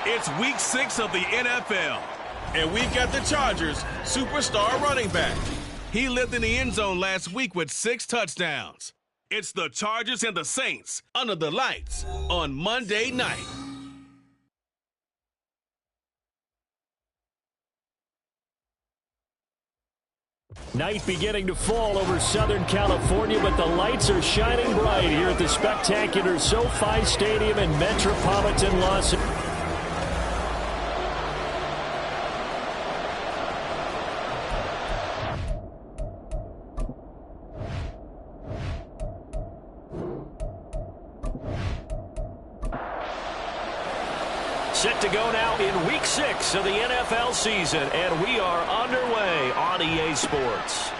It's week 6 of the NFL, and we've got the Chargers' superstar running back. He lived in the end zone last week with 6 touchdowns. It's the Chargers and the Saints under the lights on Monday night. Night beginning to fall over Southern California, but the lights are shining bright here at the spectacular SoFi Stadium in metropolitan Los Angeles. Set to go now in week 6 of the NFL season, and we are underway on EA Sports.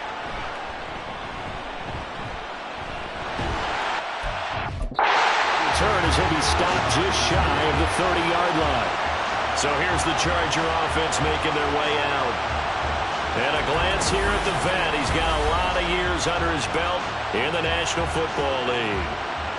Return as he'll be stopped just shy of the 30-yard line. So here's the Charger offense making their way out. And a glance here at the vet. He's got a lot of years under his belt in the National Football League.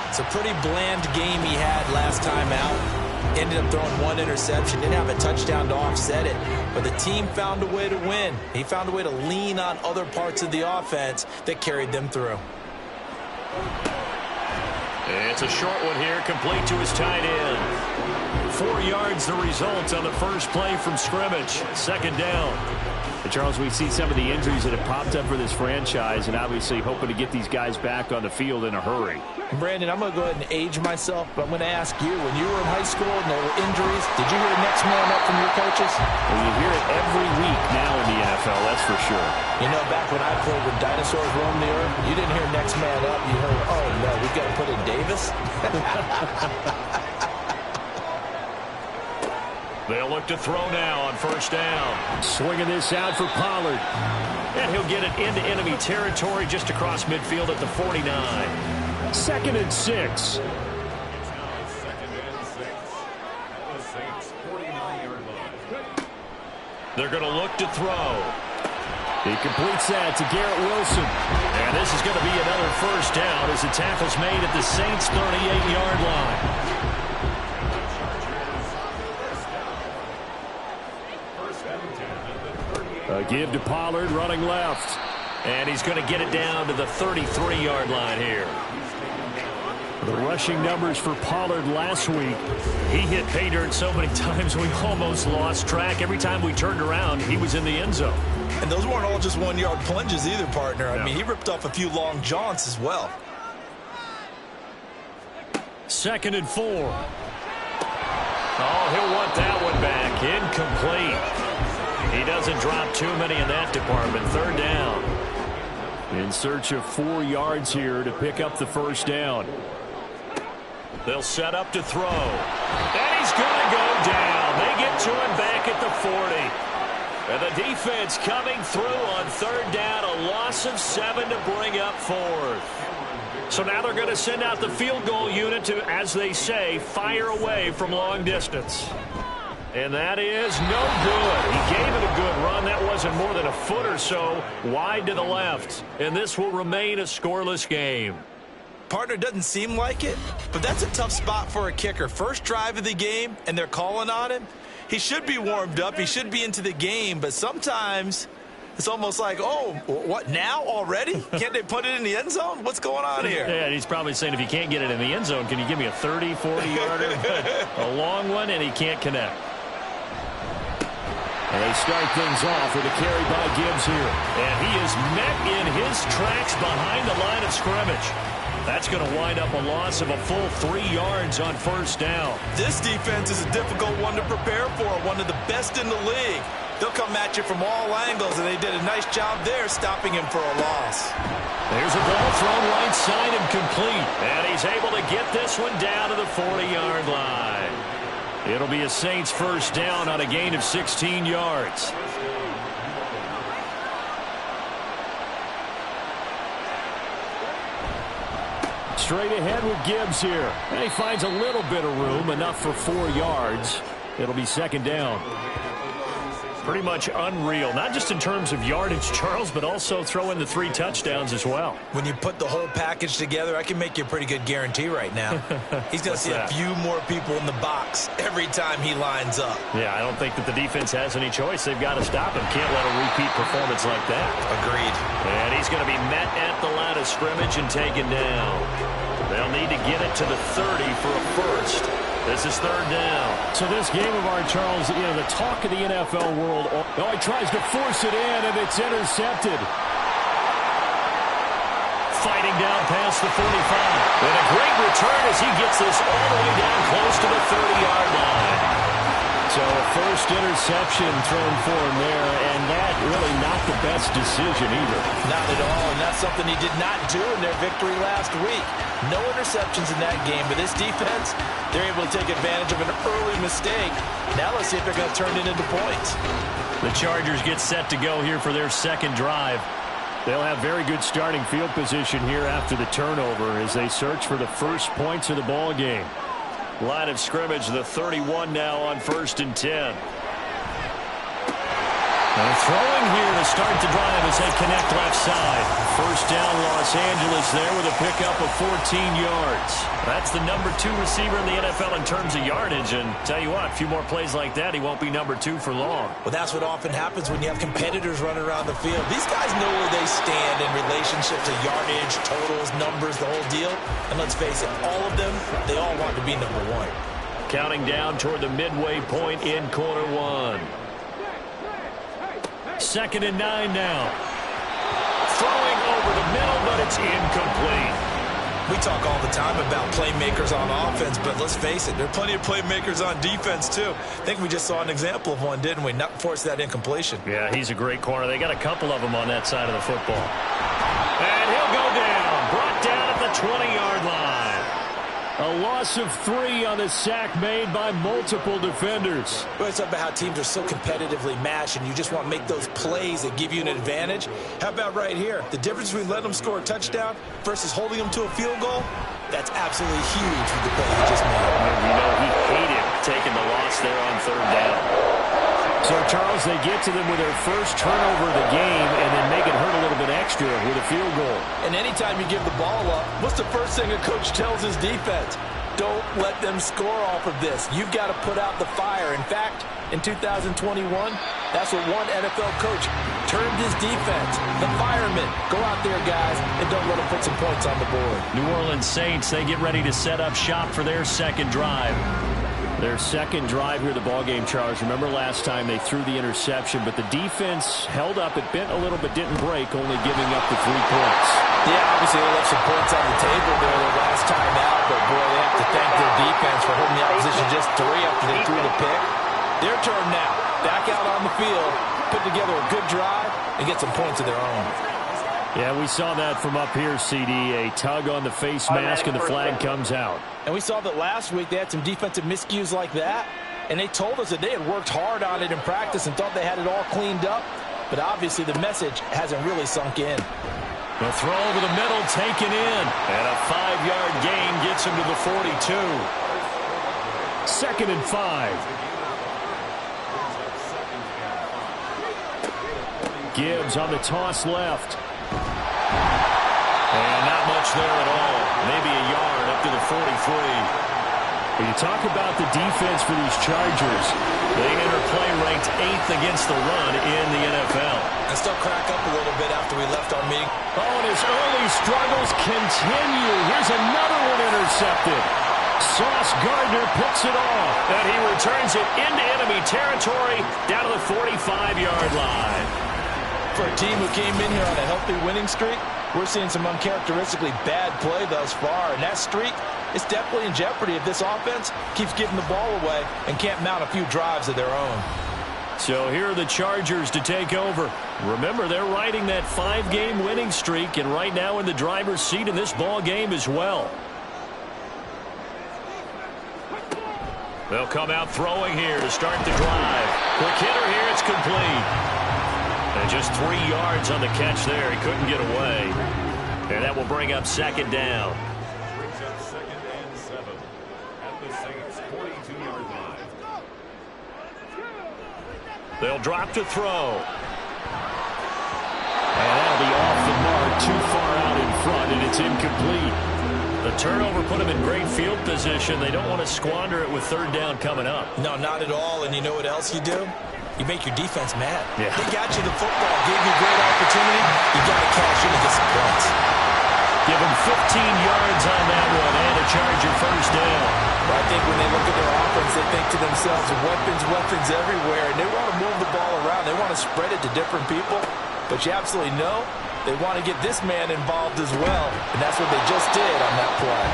It's a pretty bland game he had last time out. Ended up throwing 1 interception. Didn't have a touchdown to offset it. But the team found a way to win. He found a way to lean on other parts of the offense that carried them through. It's a short one here, complete to his tight end. 4 yards the result on the first play from scrimmage. Second down. And Charles, we see some of the injuries that have popped up for this franchise, and obviously hoping to get these guys back on the field in a hurry. Brandon, I'm going to go ahead and age myself, but I'm going to ask you, when you were in high school and there were injuries, did you hear next man up from your coaches? Well, you hear it every week now in the NFL, that's for sure. You know, back when I played when dinosaurs roamed the earth, you didn't hear next man up. You heard, oh, no, we've got to put in Davis. They'll look to throw now on first down. Swinging this out for Pollard. And he'll get it into enemy territory just across midfield at the 49. 2nd and 6. They're going to look to throw. He completes that to Garrett Wilson. And this is going to be another first down as the tackle's made at the Saints' 38-yard line. A give to Pollard, running left. And he's going to get it down to the 33-yard line here. The rushing numbers for Pollard last week. He hit pay dirt so many times we almost lost track. Every time we turned around, he was in the end zone. And those weren't all just 1-yard plunges either, partner. I mean, he ripped off a few long jaunts as well. 2nd and 4. Oh, he'll want that one back. Incomplete. He doesn't drop too many in that department. 3rd down. In search of 4 yards here to pick up the first down. They'll set up to throw. And he's going to go down. They get to him back at the 40. And the defense coming through on 3rd down. A loss of 7 to bring up 4th. So now they're going to send out the field goal unit to, as they say, fire away from long distance. And that is no good. He gave it a good run. That wasn't more than a foot or so wide to the left. And this will remain a scoreless game. Partner, doesn't seem like it, but that's a tough spot for a kicker. First drive of the game, and they're calling on him. He should be warmed up. He should be into the game, but sometimes it's almost like, oh, what, now already? Can't they put it in the end zone? What's going on here? Yeah, he's probably saying, if you can't get it in the end zone, can you give me a 30, 40-yarder? A long one, and he can't connect. And they start things off with a carry by Gibbs here. And he is met in his tracks behind the line of scrimmage. That's going to wind up a loss of a full 3 yards on first down. This defense is a difficult one to prepare for, one of the best in the league. They'll come at you from all angles, and they did a nice job there stopping him for a loss. There's a ball thrown right side and complete. And he's able to get this one down to the 40-yard line. It'll be a Saints first down on a gain of 16 yards. Straight ahead with Gibbs here. And he finds a little bit of room, enough for 4 yards. It'll be 2nd down. Pretty much unreal, not just in terms of yardage, Charles, but also throwing the 3 touchdowns as well. When you put the whole package together, I can make you a pretty good guarantee right now. He's going to see a few more people in the box every time he lines up. Yeah, I don't think that the defense has any choice. They've got to stop him. Can't let a repeat performance like that. Agreed. And he's going to be met at the line of scrimmage and taken down. They'll need to get it to the 30 for a first. This is 3rd down. So this game of ours, Charles, you know, the talk of the NFL world. Oh, he tries to force it in, and it's intercepted. Fighting down past the 45. And a great return as he gets this all the way down close to the 30-yard line. So a first interception thrown for him there, and that really not the best decision either. Not at all, and that's something he did not do in their victory last week. No interceptions in that game, but this defense, they're able to take advantage of an early mistake. Now let's see if they're going to turn it into points. The Chargers get set to go here for their 2nd drive. They'll have very good starting field position here after the turnover as they search for the first points of the ball game. Line of scrimmage, the 31 now on 1st and 10. And throwing here to start the drive as they connect left side. First down, Los Angeles there with a pickup of 14 yards. That's the number 2 receiver in the NFL in terms of yardage. And tell you what, a few more plays like that, he won't be number 2 for long. Well, that's what often happens when you have competitors running around the field. These guys know where they stand in relationship to yardage, totals, numbers, the whole deal. And let's face it, all of them, they all want to be number 1. Counting down toward the midway point in quarter 1. 2nd and 9 now. Throwing over the middle, but it's incomplete. We talk all the time about playmakers on offense, but let's face it, there are plenty of playmakers on defense, too. I think we just saw an example of one, didn't we? Not force that incompletion. Yeah, he's a great corner. They got a couple of them on that side of the football. And he'll go down. Brought down at the 20-yard line. A loss of 3 on the sack made by multiple defenders. Well, it's about how teams are so competitively matched, and you just want to make those plays that give you an advantage. How about right here? The difference between letting them score a touchdown versus holding them to a field goal, that's absolutely huge with the play he just made. You know, he hated taking the loss there on 3rd down. So, Charles, they get to them with their first turnover of the game and then make it hurt a little bit extra with a field goal. And anytime you give the ball up, what's the first thing a coach tells his defense? Don't let them score off of this. You've got to put out the fire. In fact, in 2021, that's what one NFL coach termed his defense. The firemen. Go out there, guys, and don't let them put some points on the board. New Orleans Saints, they get ready to set up shop for their 2nd drive. Their 2nd drive here, the ballgame, Charles. Remember last time they threw the interception, but the defense held up. It bent a little but didn't break, only giving up the 3 points. Yeah, obviously they left some points on the table there the last time out, but boy, they have to thank their defense for holding the opposition just 3 after they threw the pick. Their turn now. Back out on the field, put together a good drive, and get some points of their own. Yeah, we saw that from up here, CD. A tug on the face mask, and the flag comes out. And we saw that last week they had some defensive miscues like that, and they told us that they had worked hard on it in practice and thought they had it all cleaned up, but obviously the message hasn't really sunk in. The throw over the middle taken in, and a 5-yard gain gets him to the 42. 2nd and 5. Gibbs on the toss left. And not much there at all. Maybe a yard up to the 43. When you talk about the defense for these Chargers, they enter play ranked 8th against the run in the NFL. I still crack up a little bit after we left our meeting. Oh, and his early struggles continue. Here's another one intercepted. Sauce Gardner picks it off. And he returns it into enemy territory down to the 45-yard line. For a team who came in here on a healthy winning streak, we're seeing some uncharacteristically bad play thus far, and that streak is definitely in jeopardy if this offense keeps giving the ball away and can't mount a few drives of their own. So here are the Chargers to take over. Remember, they're riding that 5-game winning streak, and right now in the driver's seat in this ball game as well. They'll come out throwing here to start the drive. Quick hitter here, it's complete. And just 3 yards on the catch there. He couldn't get away. And that will bring up 2nd down. Brings up 2nd and 7 at the Saints' 42-yard line. They'll drop to throw. And that'll be off the mark, too far out in front, and it's incomplete. The turnover put them in great field position. They don't want to squander it with third down coming up. No, not at all. And you know what else you do? You make your defense mad. Yeah. They got you the football, gave you a great opportunity. You got to cash in and get some points. Give them 15 yards on that one and a Charger first down. Well, I think when they look at their offense, they think to themselves, weapons everywhere, and they want to move the ball around. They want to spread it to different people. But you absolutely know they want to get this man involved as well, and that's what they just did on that play.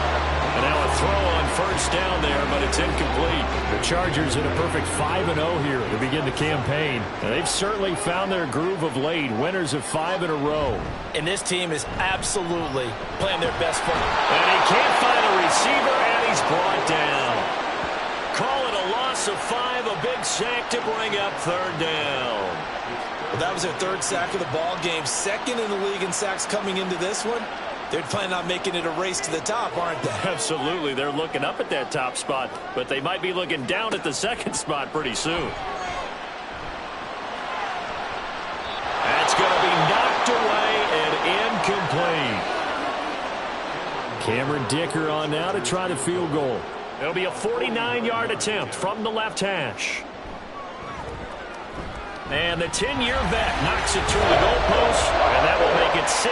And now a throw on first down there, but it's incomplete. The Chargers in a perfect 5-0 here to begin the campaign. And they've certainly found their groove of late, winners of 5 in a row. And this team is absolutely playing their best football. And he can't find a receiver, and he's brought down. Call it a loss of 5, a big sack to bring up third down. Well, that was their third sack of the ball game. Second in the league in sacks coming into this one. They're planning on making it a race to the top, aren't they? Absolutely. They're looking up at that top spot, but they might be looking down at the second spot pretty soon. That's going to be knocked away and incomplete. Cameron Dicker on now to try the field goal. It'll be a 49-yard attempt from the left hash. And the 10-year vet knocks it through the goalpost, and that will make it 6-0.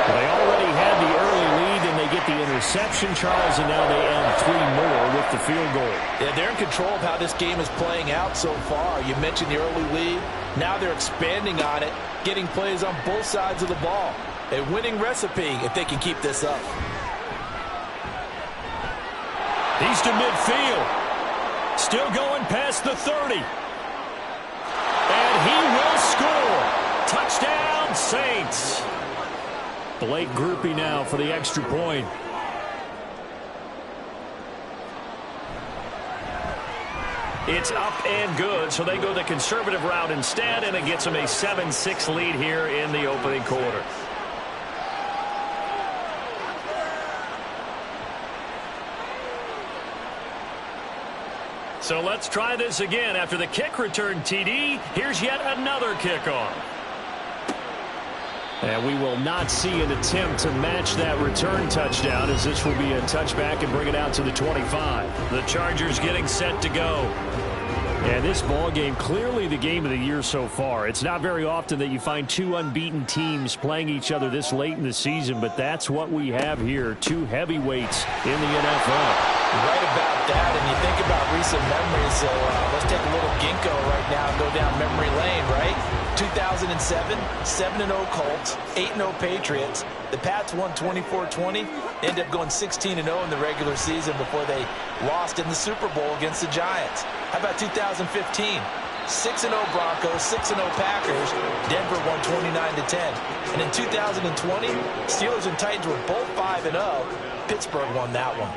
They already had the early lead, and they get the interception, Charles, and now they add 3 more with the field goal. Yeah, they're in control of how this game is playing out so far. You mentioned the early lead. Now they're expanding on it, getting plays on both sides of the ball. A winning recipe if they can keep this up. He's to midfield. Still going past the 30. And he will score. Touchdown, Saints. Blake Groupie now for the extra point. It's up and good, so they go the conservative route instead, and it gets them a 7-6 lead here in the opening quarter. So let's try this again. After the kick return TD, here's yet another kickoff. And we will not see an attempt to match that return touchdown, as this will be a touchback and bring it out to the 25. The Chargers getting set to go. And this ball game, clearly the game of the year so far. It's not very often that you find 2 unbeaten teams playing each other this late in the season, but that's what we have here. 2 heavyweights in the NFL. You're right about that, and you think about recent memories, so let's take a little ginkgo right now and go down memory lane, right? 2007, 7-0 Colts, 8-0 Patriots. The Pats won 24-20, ended up going 16-0 in the regular season before they lost in the Super Bowl against the Giants. How about 2015? 6-0 Broncos, 6-0 Packers. Denver won 29-10. And in 2020, Steelers and Titans were both 5-0. Pittsburgh won that one.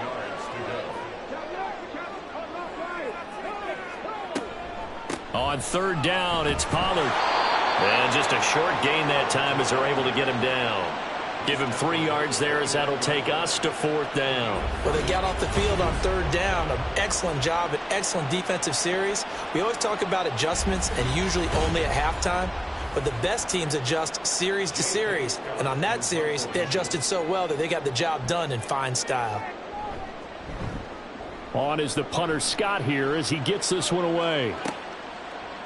On third down, it's Pollard. And just a short gain that time as they're able to get him down. Give him 3 yards there, as that'll take us to fourth down. Well, they got off the field on third down. An excellent job, an excellent defensive series. We always talk about adjustments, and usually only at halftime. But the best teams adjust series to series. And on that series, they adjusted so well that they got the job done in fine style. On is the punter Scott here as he gets this one away.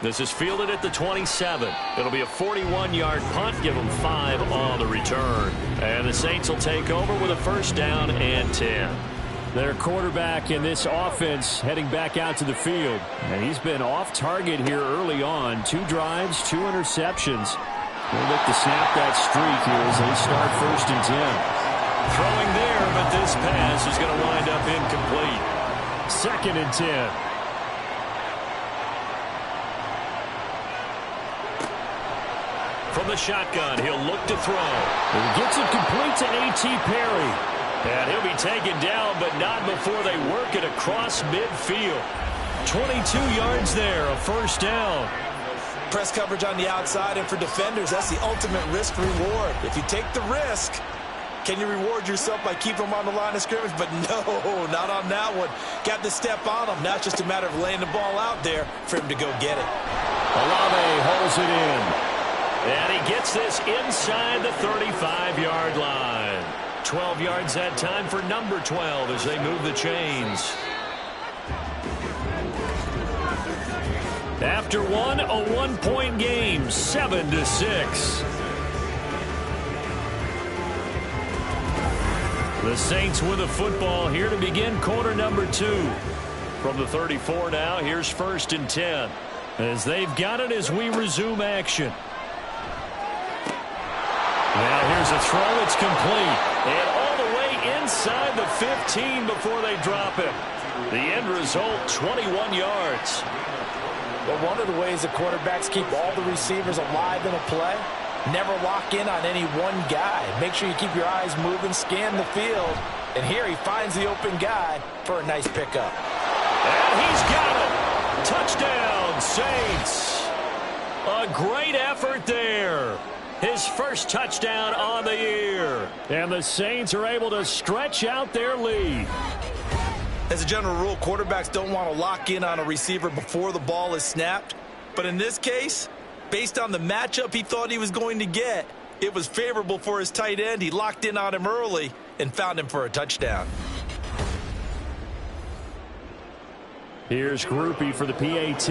This is fielded at the 27. It'll be a 41-yard punt. Give them 5 on the return. And the Saints will take over with a first down and 10. Their quarterback in this offense heading back out to the field. And he's been off target here early on. 2 drives, 2 interceptions. We'll look to snap that streak here as they start first and 10. Throwing there, but this pass is going to wind up incomplete. Second and 10. From the shotgun, he'll look to throw. He gets it complete to A.T. Perry. And he'll be taken down, but not before they work it across midfield. 22 yards there, a first down. Press coverage on the outside, and for defenders, that's the ultimate risk reward. If you take the risk, Can you reward yourself by keeping him on the line of scrimmage? But no, not on that one. Got to step on him. Now it's just a matter of laying the ball out there for him to go get it. Olave holds it in. And he gets this inside the 35-yard line. 12 yards that time for number 12 as they move the chains. After one, a one-point game, 7-6. The Saints with a football here to begin quarter number 2. From the 34 now, here's 1st and 10. As they've got it as we resume action. Now here's a throw. It's complete. And all the way inside the 15 before they drop him. The end result, 21 yards. But one of the ways that quarterbacks keep all the receivers alive in a play, never lock in on any one guy. Make sure you keep your eyes moving, scan the field. And here he finds the open guy for a nice pickup. And he's got it. Touchdown, Saints. A great effort there. His first touchdown on the year. And the Saints are able to stretch out their lead. As a general rule, quarterbacks don't want to lock in on a receiver before the ball is snapped. But in this case, based on the matchup he thought he was going to get, it was favorable for his tight end. He locked in on him early and found him for a touchdown. Here's Groupie for the PAT.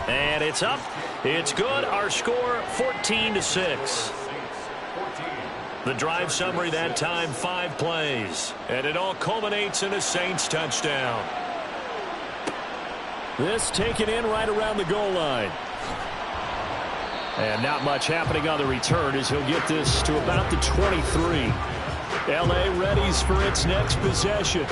And it's up. It's good. Our score, 14-6. The drive summary that time, 5 plays. And it all culminates in a Saints touchdown. This taken in right around the goal line. And not much happening on the return as he'll get this to about the 23. L.A. readies for its next possession.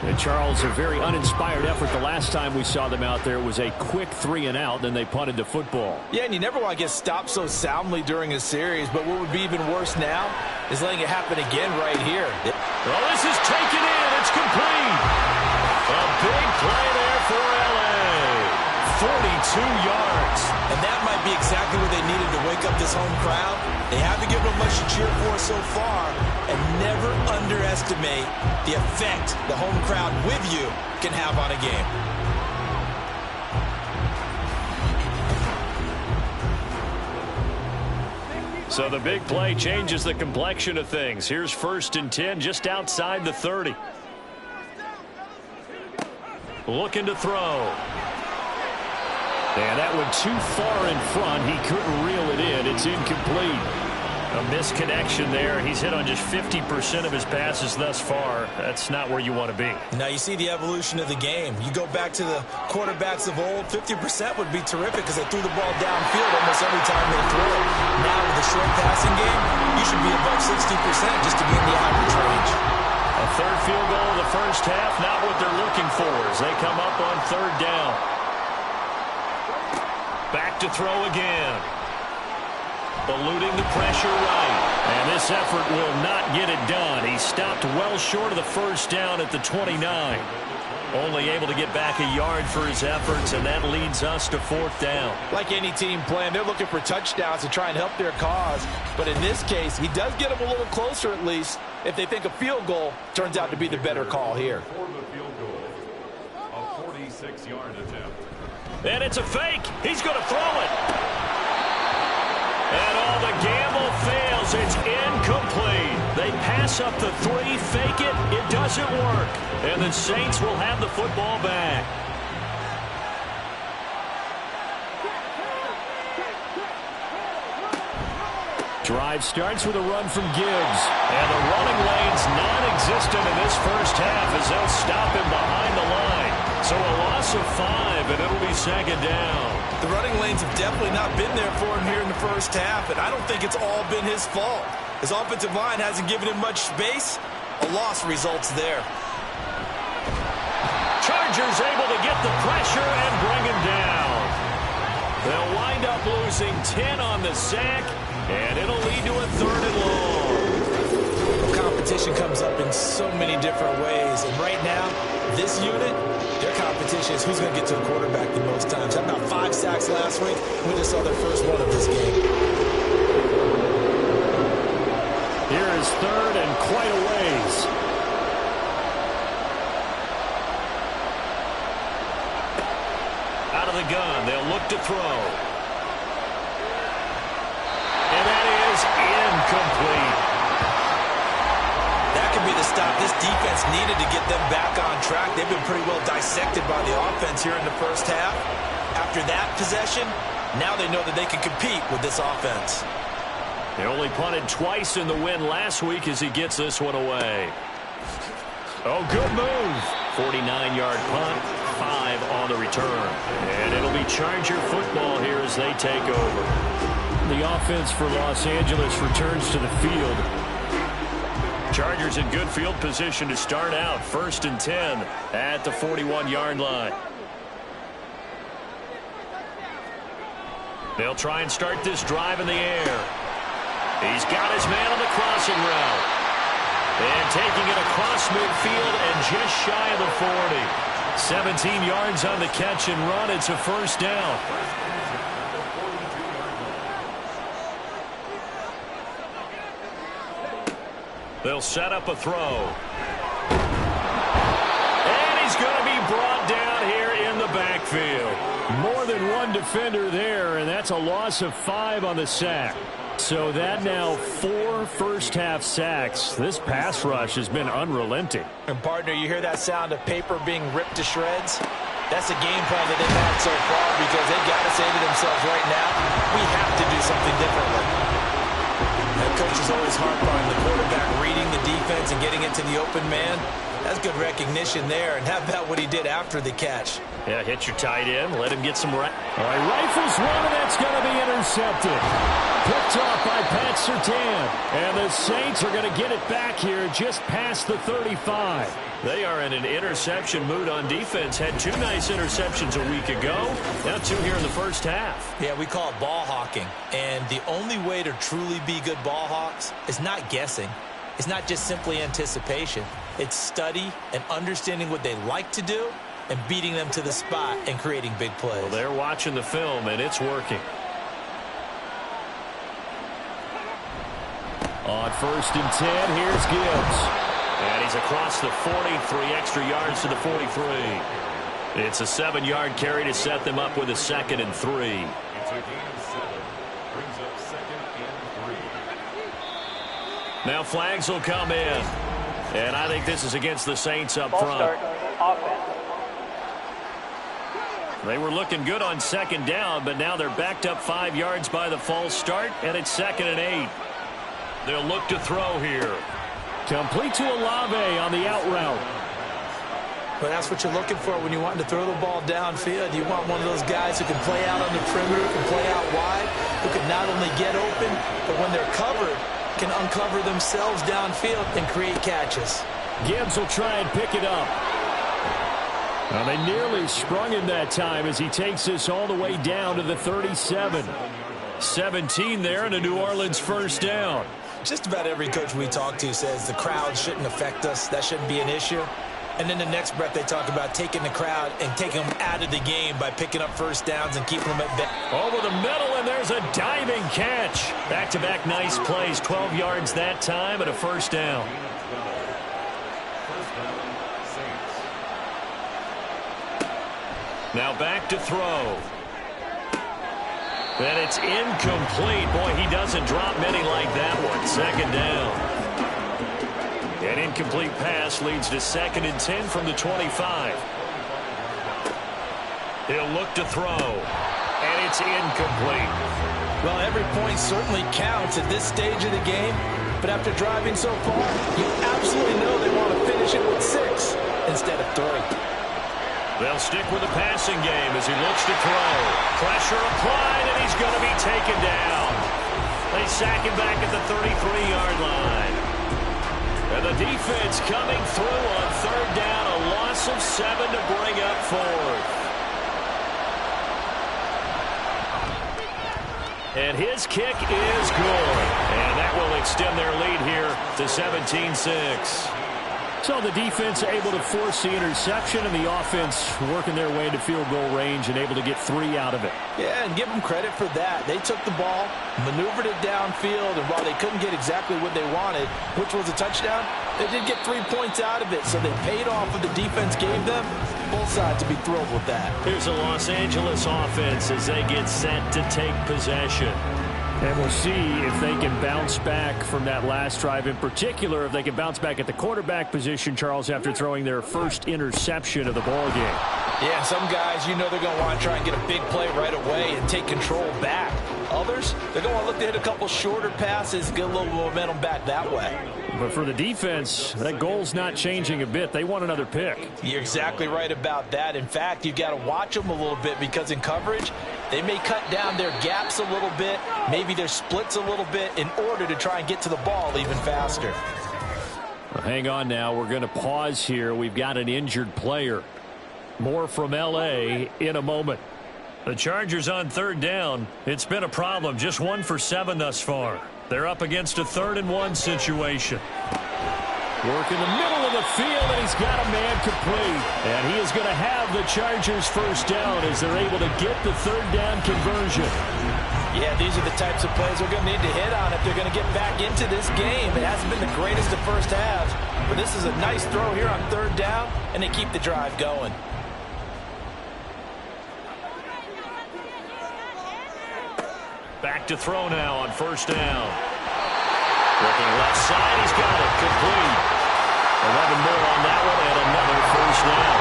And Charles, a very uninspired effort. The last time we saw them out there was a quick 3-and-out, then they punted the football. Yeah, and you never want to get stopped so soundly during a series, but what would be even worse now is letting it happen again right here. Well, this is taken in. It's complete. A big play there for L.A. 42 yards. And that might be exactly what they needed to wake up this home crowd. They haven't given them much to cheer for so far, and never underestimate the effect the home crowd with you can have on a game. So the big play changes the complexion of things. Here's 1st and 10 just outside the 30. Looking to throw. And that went too far in front. He couldn't reel it in. It's incomplete. A misconnection there. He's hit on just 50% of his passes thus far. That's not where you want to be. Now you see the evolution of the game. You go back to the quarterbacks of old, 50% would be terrific because they threw the ball downfield almost every time they threw it. Now with the short passing game, you should be above 60% just to be in the average range. A third field goal in the first half, not what they're looking for as they come up on 3rd down. Back to throw again. Eluding the pressure right. And this effort will not get it done. He stopped well short of the first down at the 29. Only able to get back a yard for his efforts, and that leads us to 4th down. Like any team playing, they're looking for touchdowns to try and help their cause. But in this case, he does get them a little closer at least if they think a field goal turns out to be the better call here. For the field goal, a 46-yard attempt. And it's a fake. He's going to throw it. And all the gamble fails. It's incomplete. They pass up the 3, fake it. It doesn't work. And the Saints will have the football back. Drive starts with a run from Gibbs. And the running lane's non-existent in this first half as they'll stop him behind the line. So a loss of 5, and it'll be 2nd down. The running lanes have definitely not been there for him here in the first half, and I don't think it's all been his fault. His offensive line hasn't given him much space. A loss results there. Chargers able to get the pressure and bring him down. They'll wind up losing 10 on the sack, and it'll lead to a 3rd and long. Competition comes up in so many different ways, and right now, this unit, their competition is who's going to get to a quarterback the most times. How about 5 sacks points last week. We just saw their first one of this game. Here is third and quite a ways. Out of the gun, they'll look to throw. And that is incomplete. That could be the stop this defense needed to get them back on track. They've been pretty well dissected by the offense here in the first half. After that possession, now they know that they can compete with this offense. They only punted twice in the win last week as he gets this one away. Oh, good move. 49-yard punt, 5 on the return. And it'll be Charger football here as they take over. The offense for Los Angeles returns to the field. Chargers in good field position to start out. 1st and 10 at the 41-yard line. They'll try and start this drive in the air. He's got his man on the crossing route. And taking it across midfield and just shy of the 40. 17 yards on the catch and run. It's a first down. They'll set up a throw. And he's going to be brought down here in the backfield. More than one defender there, and that's a loss of 5 on the sack. So that now 4 first-half sacks. This pass rush has been unrelenting. And, partner, you hear that sound of paper being ripped to shreds? That's a game plan that they've had so far because they've got to say to themselves right now, we have to do something differently. That coach is always harped on the quarterback reading the defense and getting it to the open man. That's good recognition there. And how about what he did after the catch? Yeah, hit your tight end. Let him get some right. All right, rifles one, and that's going to be intercepted. Picked off by Pat Surtain. And the Saints are going to get it back here just past the 35. They are in an interception mood on defense. Had 2 nice interceptions a week ago. Now 2 here in the first half. Yeah, we call it ball hawking. And the only way to truly be good ball hawks is not guessing. It's not just simply anticipation. It's study and understanding what they like to do and beating them to the spot and creating big plays. Well, they're watching the film, and it's working. On 1st and 10, here's Gibbs. And he's across the 40, 3 extra yards to the 43. It's a 7-yard carry to set them up with a 2nd and 3. It's a gain of 7. Brings up 2nd and 3. Now flags will come in. And I think this is against the Saints up Ball front. start, offense. They were looking good on 2nd down, but now they're backed up 5 yards by the false start, and it's 2nd and 8. They'll look to throw here. Complete to Olave on the out route. But that's what you're looking for when you want to throw the ball downfield. You want one of those guys who can play out on the perimeter, who can play out wide, who can not only get open, but when they're covered, can uncover themselves downfield and create catches. Gibbs will try and pick it up. Well, they nearly sprung him that time as he takes this all the way down to the 37. 17 there and a New Orleans first down. Just about every coach we talk to says the crowd shouldn't affect us. That shouldn't be an issue. And then the next breath they talk about taking the crowd and taking them out of the game by picking up first downs and keeping them at bay. Over the middle, and there's a diving catch. Back-to-back nice plays, 12 yards that time and a first down. Now back to throw. And it's incomplete. Boy, he doesn't drop many like that one. 2nd down. An incomplete pass leads to 2nd and 10 from the 25. He'll look to throw. And it's incomplete. Well, every point certainly counts at this stage of the game. But after driving so far, you absolutely know they want to finish it with 6 instead of 3. They'll stick with the passing game as he looks to throw. Pressure applied, and he's going to be taken down. They sack him back at the 33-yard line. And the defense coming through on 3rd down, a loss of 7 to bring up 4th. And his kick is good. And that will extend their lead here to 17-6. So the defense able to force the interception, and the offense working their way into field goal range and able to get 3 out of it. Yeah, and give them credit for that. They took the ball, maneuvered it downfield, and while they couldn't get exactly what they wanted, which was a touchdown, they did get 3 points out of it, so they paid off what the defense gave them. Both sides to be thrilled with that. Here's a Los Angeles offense as they get set to take possession. And we'll see if they can bounce back from that last drive, in particular if they can bounce back at the quarterback position, Charles, after throwing their first interception of the ball game. Yeah, some guys, you know they're going to want to try and get a big play right away and take control back. Others, they're going to look to hit a couple shorter passes, get a little momentum back that way. But for the defense, that goal's not changing a bit. They want another pick. You're exactly right about that. In fact, you've got to watch them a little bit because in coverage, they may cut down their gaps a little bit, maybe their splits a little bit in order to try and get to the ball even faster. Well, hang on now. We're going to pause here. We've got an injured player. More from L.A. in a moment. The Chargers on 3rd down. It's been a problem. Just 1 for 7 thus far. They're up against a 3rd-and-1 situation. Work in the middle of the field, and he's got a man complete. And he is going to have the Chargers first down as they're able to get the 3rd down conversion. Yeah, these are the types of plays they're going to need to hit on if they're going to get back into this game. It hasn't been the greatest of first halves, but this is a nice throw here on 3rd down, and they keep the drive going. Back to throw now on 1st down. Looking left side, he's got it complete. 11 more on that one and another 1st down.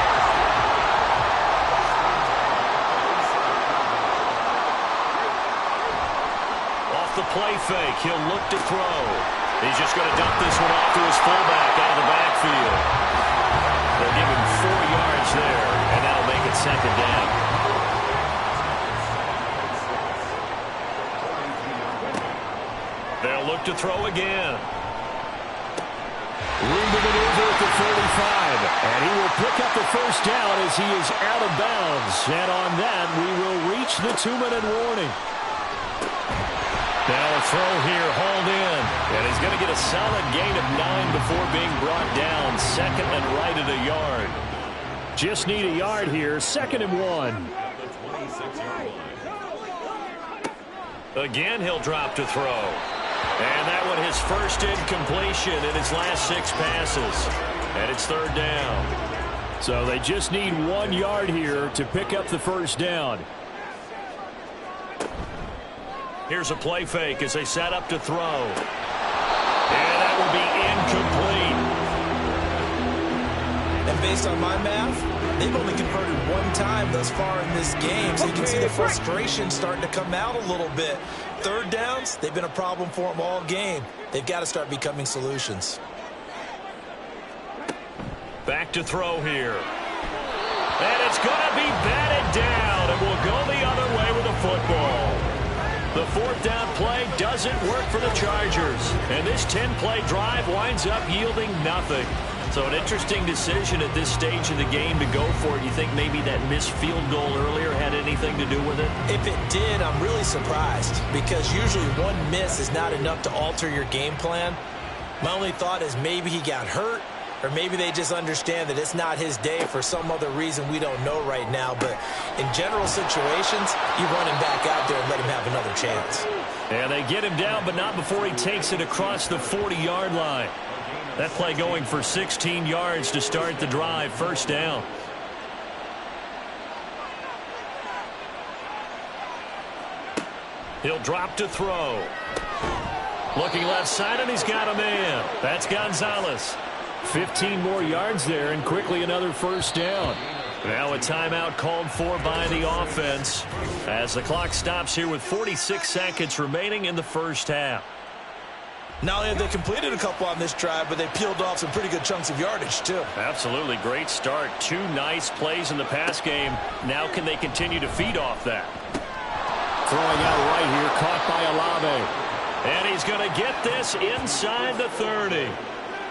Off the play fake, he'll look to throw. He's just going to dump this one off to his fullback out of the backfield. They'll give him 4 yards there, and that'll make it 2nd down. They'll look to throw again. Room to maneuver at the 45. And he will pick up the 1st down as he is out of bounds. And on that, we will reach the 2-minute warning. Now a throw here, hauled in. And he's going to get a solid gain of 9 before being brought down. 2nd and right at a yard. Just need a yard here. 2nd and 1. Again, he'll drop to throw. And that one his first incompletion in his last 6 passes. And it's 3rd down. So they just need 1 yard here to pick up the 1st down. Here's a play fake as they set up to throw. And that will be incomplete. And based on my math, they've only converted 1 time thus far in this game, so you can see the frustration starting to come out a little bit. 3rd downs, they've been a problem for them all game. They've got to start becoming solutions. Back to throw here. And it's going to be batted down, and will go the other way with the football. The 4th down play doesn't work for the Chargers, and this 10-play drive winds up yielding nothing. So an interesting decision at this stage of the game to go for it. You think maybe that missed field goal earlier had anything to do with it? If it did, I'm really surprised because usually 1 miss is not enough to alter your game plan. My only thought is maybe he got hurt or maybe they just understand that it's not his day for some other reason we don't know right now. But in general situations, you run him back out there and let him have another chance. And they get him down, but not before he takes it across the 40-yard line. That play going for 16 yards to start the drive. 1st down. He'll drop to throw. Looking left side, and he's got a man. That's Gonzalez. 15 more yards there, and quickly another 1st down. Now a timeout called for by the offense as the clock stops here with 46 seconds remaining in the 1st half. Not only have they completed a couple on this drive, but they peeled off some pretty good chunks of yardage, too. Absolutely. Great start. 2 nice plays in the pass game. Now can they continue to feed off that? Throwing out right here, caught by Olave. And he's going to get this inside the 30.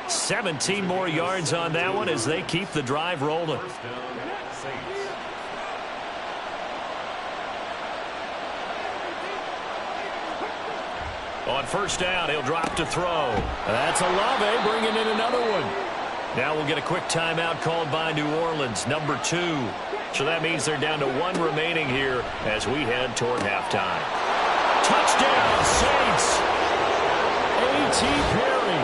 17 more yards on that one as they keep the drive rolling. On 1st down, he'll drop to throw. That's Olave bringing in another one. Now we'll get a quick timeout called by New Orleans, number 2. So that means they're down to 1 remaining here as we head toward halftime. Touchdown, Saints! A.T. Perry.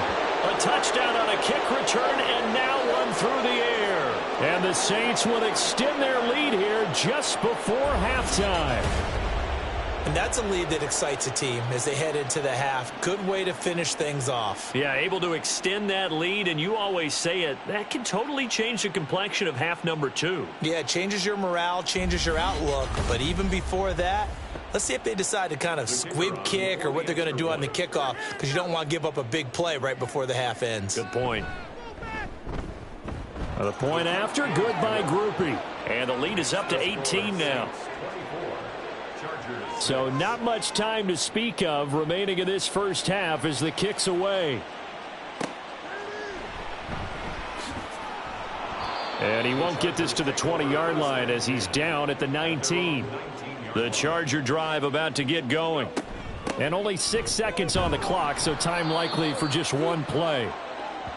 A touchdown on a kick return, and now one through the air. And the Saints will extend their lead here just before halftime. And that's a lead that excites a team as they head into the half. Good way to finish things off. Yeah, able to extend that lead, and you always say it, that can totally change the complexion of half number 2. Yeah, it changes your morale, changes your outlook. But even before that, let's see if they decide to kind of squib kick or what they're going to do on the kickoff, because you don't want to give up a big play right before the half ends. Good point. The point after, good by Groupie. And the lead is up to 18 now. So not much time to speak of remaining in this first half as the kick's away. And he won't get this to the 20-yard line as he's down at the 19. The Charger drive about to get going. And only 6 seconds on the clock, so time likely for just one play.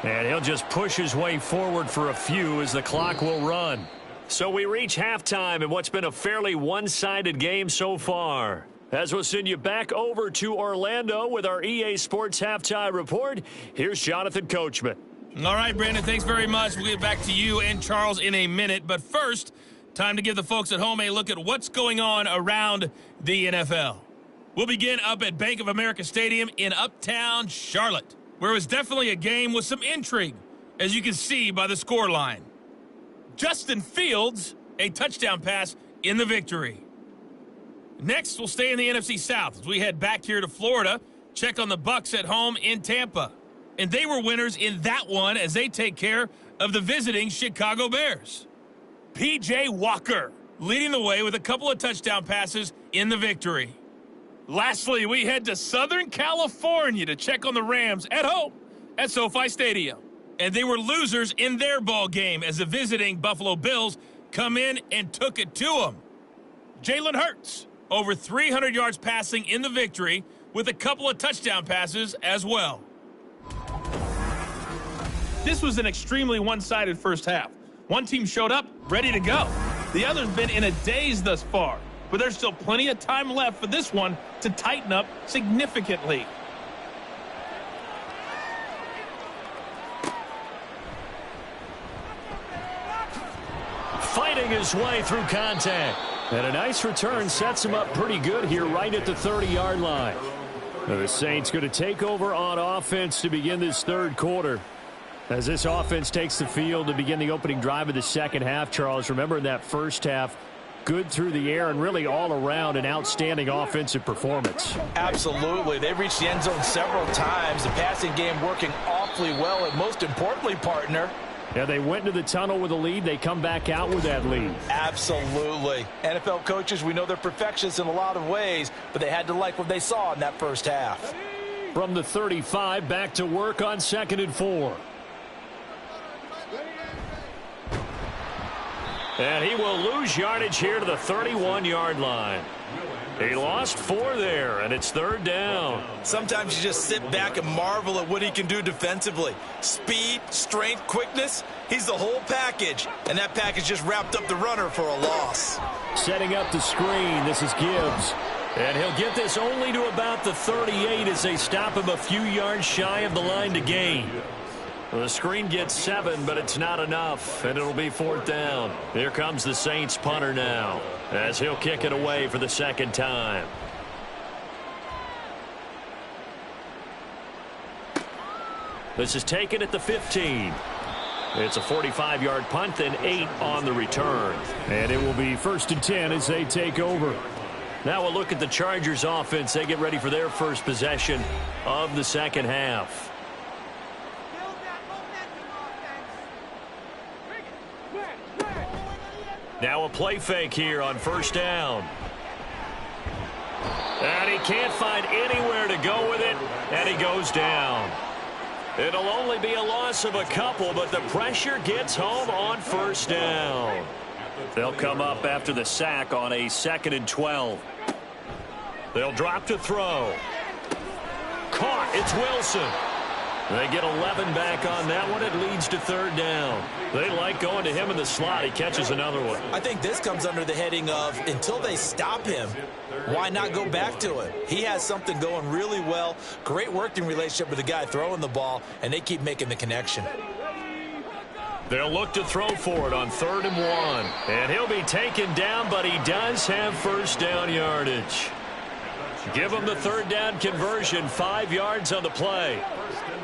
And he'll just push his way forward for a few as the clock will run. So we reach halftime in what's been a fairly one-sided game so far. As we'll send you back over to Orlando with our EA Sports Halftime Report, here's Jonathan Coachman. All right, Brandon, thanks very much. We'll get back to you and Charles in a minute. But first, time to give the folks at home a look at what's going on around the NFL. We'll begin up at Bank of America Stadium in Uptown Charlotte, where it was definitely a game with some intrigue, as you can see by the scoreline. Justin Fields, a touchdown pass in the victory. Next, we'll stay in the NFC South as we head back here to Florida, check on the Bucs at home in Tampa. And they were winners in that one as they take care of the visiting Chicago Bears. P.J. Walker leading the way with a couple of touchdown passes in the victory. Lastly, we head to Southern California to check on the Rams at home at SoFi Stadium. And they were losers in their ball game as the visiting Buffalo Bills come in and took it to them. Jalen Hurts, over 300 yards passing in the victory with a couple of touchdown passes as well. This was an extremely one-sided first half. One team showed up ready to go. The other's been in a daze thus far, but there's still plenty of time left for this one to tighten up significantly. Fighting his way through contact. And a nice return sets him up pretty good here right at the 30-yard line. The Saints going to take over on offense to begin this third quarter. As this offense takes the field to begin the opening drive of the second half, Charles, remember in that first half, good through the air and really all around an outstanding offensive performance. Absolutely. They reached the end zone several times. The passing game working awfully well, and most importantly, partner, yeah, they went into the tunnel with a lead. They come back out with that lead. Absolutely. NFL coaches, we know they're perfectionists in a lot of ways, but they had to like what they saw in that first half. From the 35, back to work on 2nd and 4. And he will lose yardage here to the 31-yard line. He lost 4 there, and it's 3rd down. Sometimes you just sit back and marvel at what he can do defensively. Speed, strength, quickness, he's the whole package. And that package just wrapped up the runner for a loss. Setting up the screen, this is Gibbs. And he'll get this only to about the 38 as they stop him a few yards shy of the line to gain. Well, the screen gets 7, but it's not enough, and it'll be 4th down. Here comes the Saints punter now, as he'll kick it away for the second time. This is taken at the 15. It's a 45-yard punt, then 8 on the return. And it will be 1st and 10 as they take over. Now we'll look at the Chargers offense. They get ready for their first possession of the second half. Now a play fake here on 1st down. And he can't find anywhere to go with it, and he goes down. It'll only be a loss of a couple, but the pressure gets home on 1st down. They'll come up after the sack on a 2nd and 12. They'll drop to throw. Caught. It's Wilson. They get 11 back on that one. It leads to third down. They like going to him in the slot. He catches another one. I think this comes under the heading of until they stop him, why not go back to it? He has something going really well. Great working relationship with the guy throwing the ball, and they keep making the connection. They'll look to throw for it on 3rd and 1. And he'll be taken down, but he does have first down yardage. Give him the third down conversion, 5 yards on the play.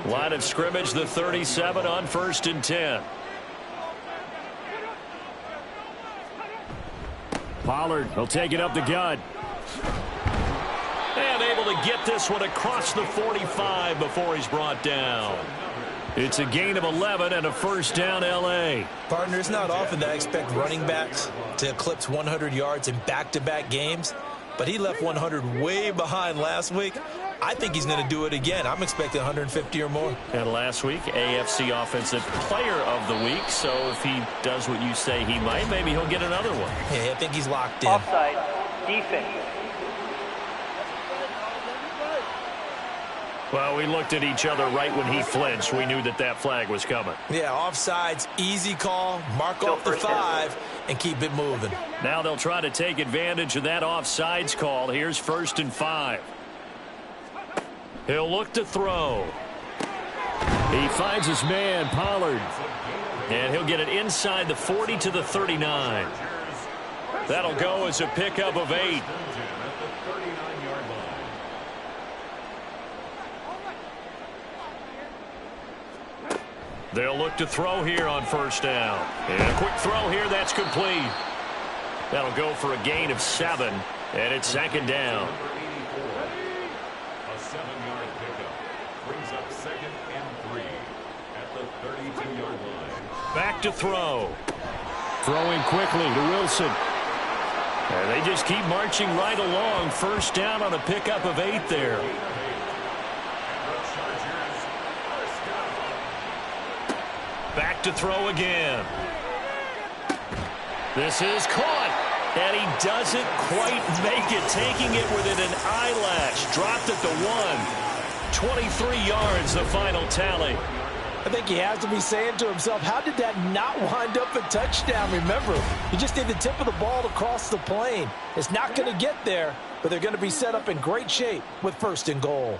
Line of scrimmage, the 37 on 1st and 10. Pollard, he'll take it up the gut. And able to get this one across the 45 before he's brought down. It's a gain of 11 and a first down, L.A. Partner, it's not often that I expect running backs to eclipse 100 yards in back-to-back games, but he left 100 way behind last week. I think he's going to do it again. I'm expecting 150 or more. And last week, AFC Offensive Player of the Week. So if he does what you say he might, maybe he'll get another one. Yeah, I think he's locked in. Offside, defense. Well, we looked at each other right when he flinched. We knew that that flag was coming. Yeah, offsides, easy call, mark off the 5, and keep it moving. Now they'll try to take advantage of that offsides call. Here's 1st and 5. He'll look to throw. He finds his man, Pollard. And he'll get it inside the 40 to the 39. That'll go as a pickup of 8. They'll look to throw here on 1st down. And a quick throw here, that's complete. That'll go for a gain of 7, and it's 2nd down. A 7-yard pickup brings up 2nd and 3 at the 32-yard line. Back to throw. Throwing quickly to Wilson. And they just keep marching right along. 1st down on a pickup of 8 there. Back to throw again. This is caught. And he doesn't quite make it. Taking it within an eyelash. Dropped at the 1. 23 yards, the final tally. I think he has to be saying to himself, how did that not wind up a touchdown? Remember, you just need the tip of the ball to cross the plane. It's not going to get there, but they're going to be set up in great shape with 1st and goal.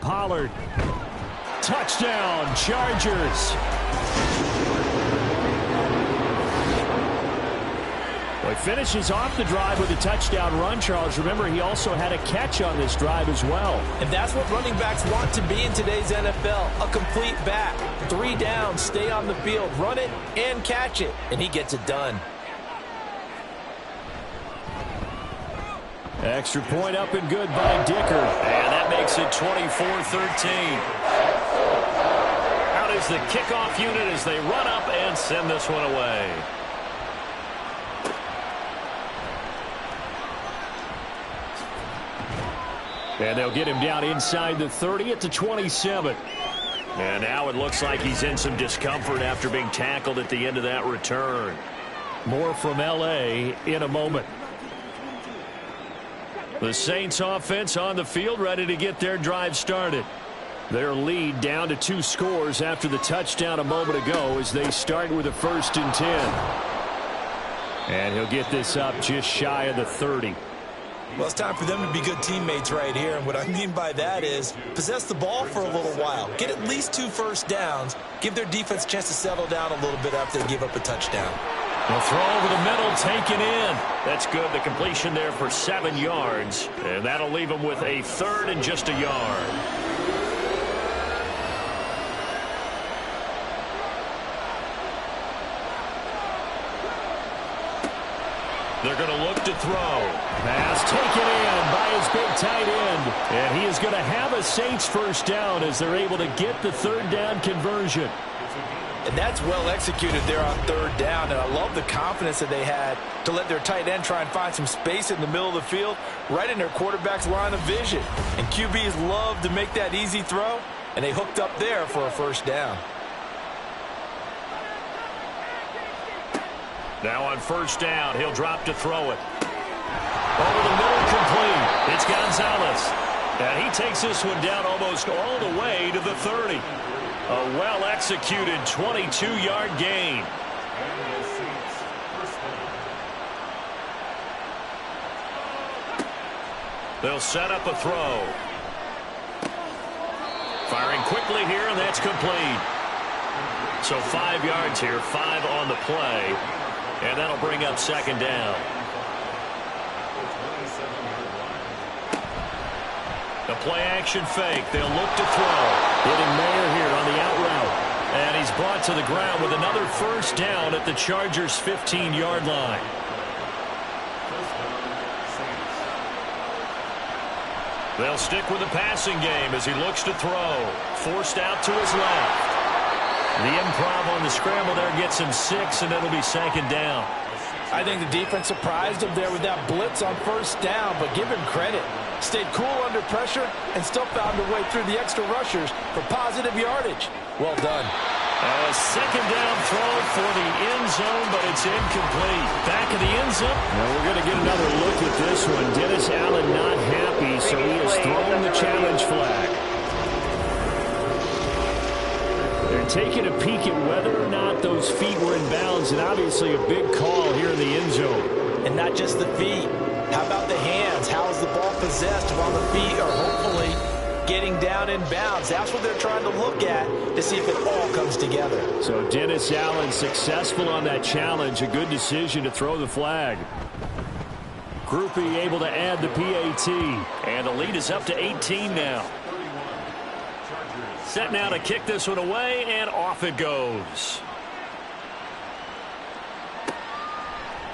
Pollard. Touchdown, Chargers. Well, he finishes off the drive with a touchdown run, Charles. Remember, he also had a catch on this drive as well. And that's what running backs want to be in today's NFL, a complete back. 3 downs, stay on the field, run it and catch it, and he gets it done. Extra point up and good by Dicker. And that makes it 24-13. Out is the kickoff unit as they run up and send this one away. And they'll get him down inside the 30 at the 27. And now it looks like he's in some discomfort after being tackled at the end of that return. More from L.A. in a moment. The Saints offense on the field, ready to get their drive started. Their lead down to 2 scores after the touchdown a moment ago as they start with a 1st and 10. And he'll get this up just shy of the 30. Well, it's time for them to be good teammates right here. And what I mean by that is possess the ball for a little while. Get at least 2 first downs. Give their defense a chance to settle down a little bit after they give up a touchdown. The throw over the middle, taken in. That's good. The completion there for 7 yards. And that'll leave them with a 3rd and just a yard. They're going to look to throw. Pass taken in by his big tight end. And he is going to have a Saints 1st down as they're able to get the 3rd down conversion. And that's well executed there on 3rd down. And I love the confidence that they had to let their tight end try and find some space in the middle of the field, right in their quarterback's line of vision. And QBs love to make that easy throw, and they hooked up there for a 1st down. Now on 1st down, he'll drop to throw it. Over the middle, complete. It's Gonzalez. And he takes this one down almost all the way to the 30. A well-executed 22-yard gain. They'll set up a throw. Firing quickly here, and that's complete. So 5 yards here, 5 on the play. And that'll bring up second down. The play-action fake. They'll look to throw. Hitting Mayer here on the out route. And he's brought to the ground with another first down at the Chargers' 15-yard line. They'll stick with the passing game as he looks to throw. Forced out to his left. The improv on the scramble there gets him 6, and it'll be second down. I think the defense surprised him there with that blitz on first down, but give him credit. Stayed cool under pressure and still found a way through the extra rushers for positive yardage. Well done. A second down throw for the end zone, but it's incomplete. Back of the end zone. Now we're going to get another look at this one. Dennis Allen not happy, so he has thrown the challenge flag. They're taking a peek at whether or not those feet were in bounds, and obviously a big call here in the end zone. And not just the feet. How about the hands? How is the ball possessed while the feet are hopefully getting down in bounds? That's what they're trying to look at to see if it all comes together. So Dennis Allen successful on that challenge. A good decision to throw the flag. Groupie able to add the PAT. And the lead is up to 18 now. Set now to kick this one away, and off it goes.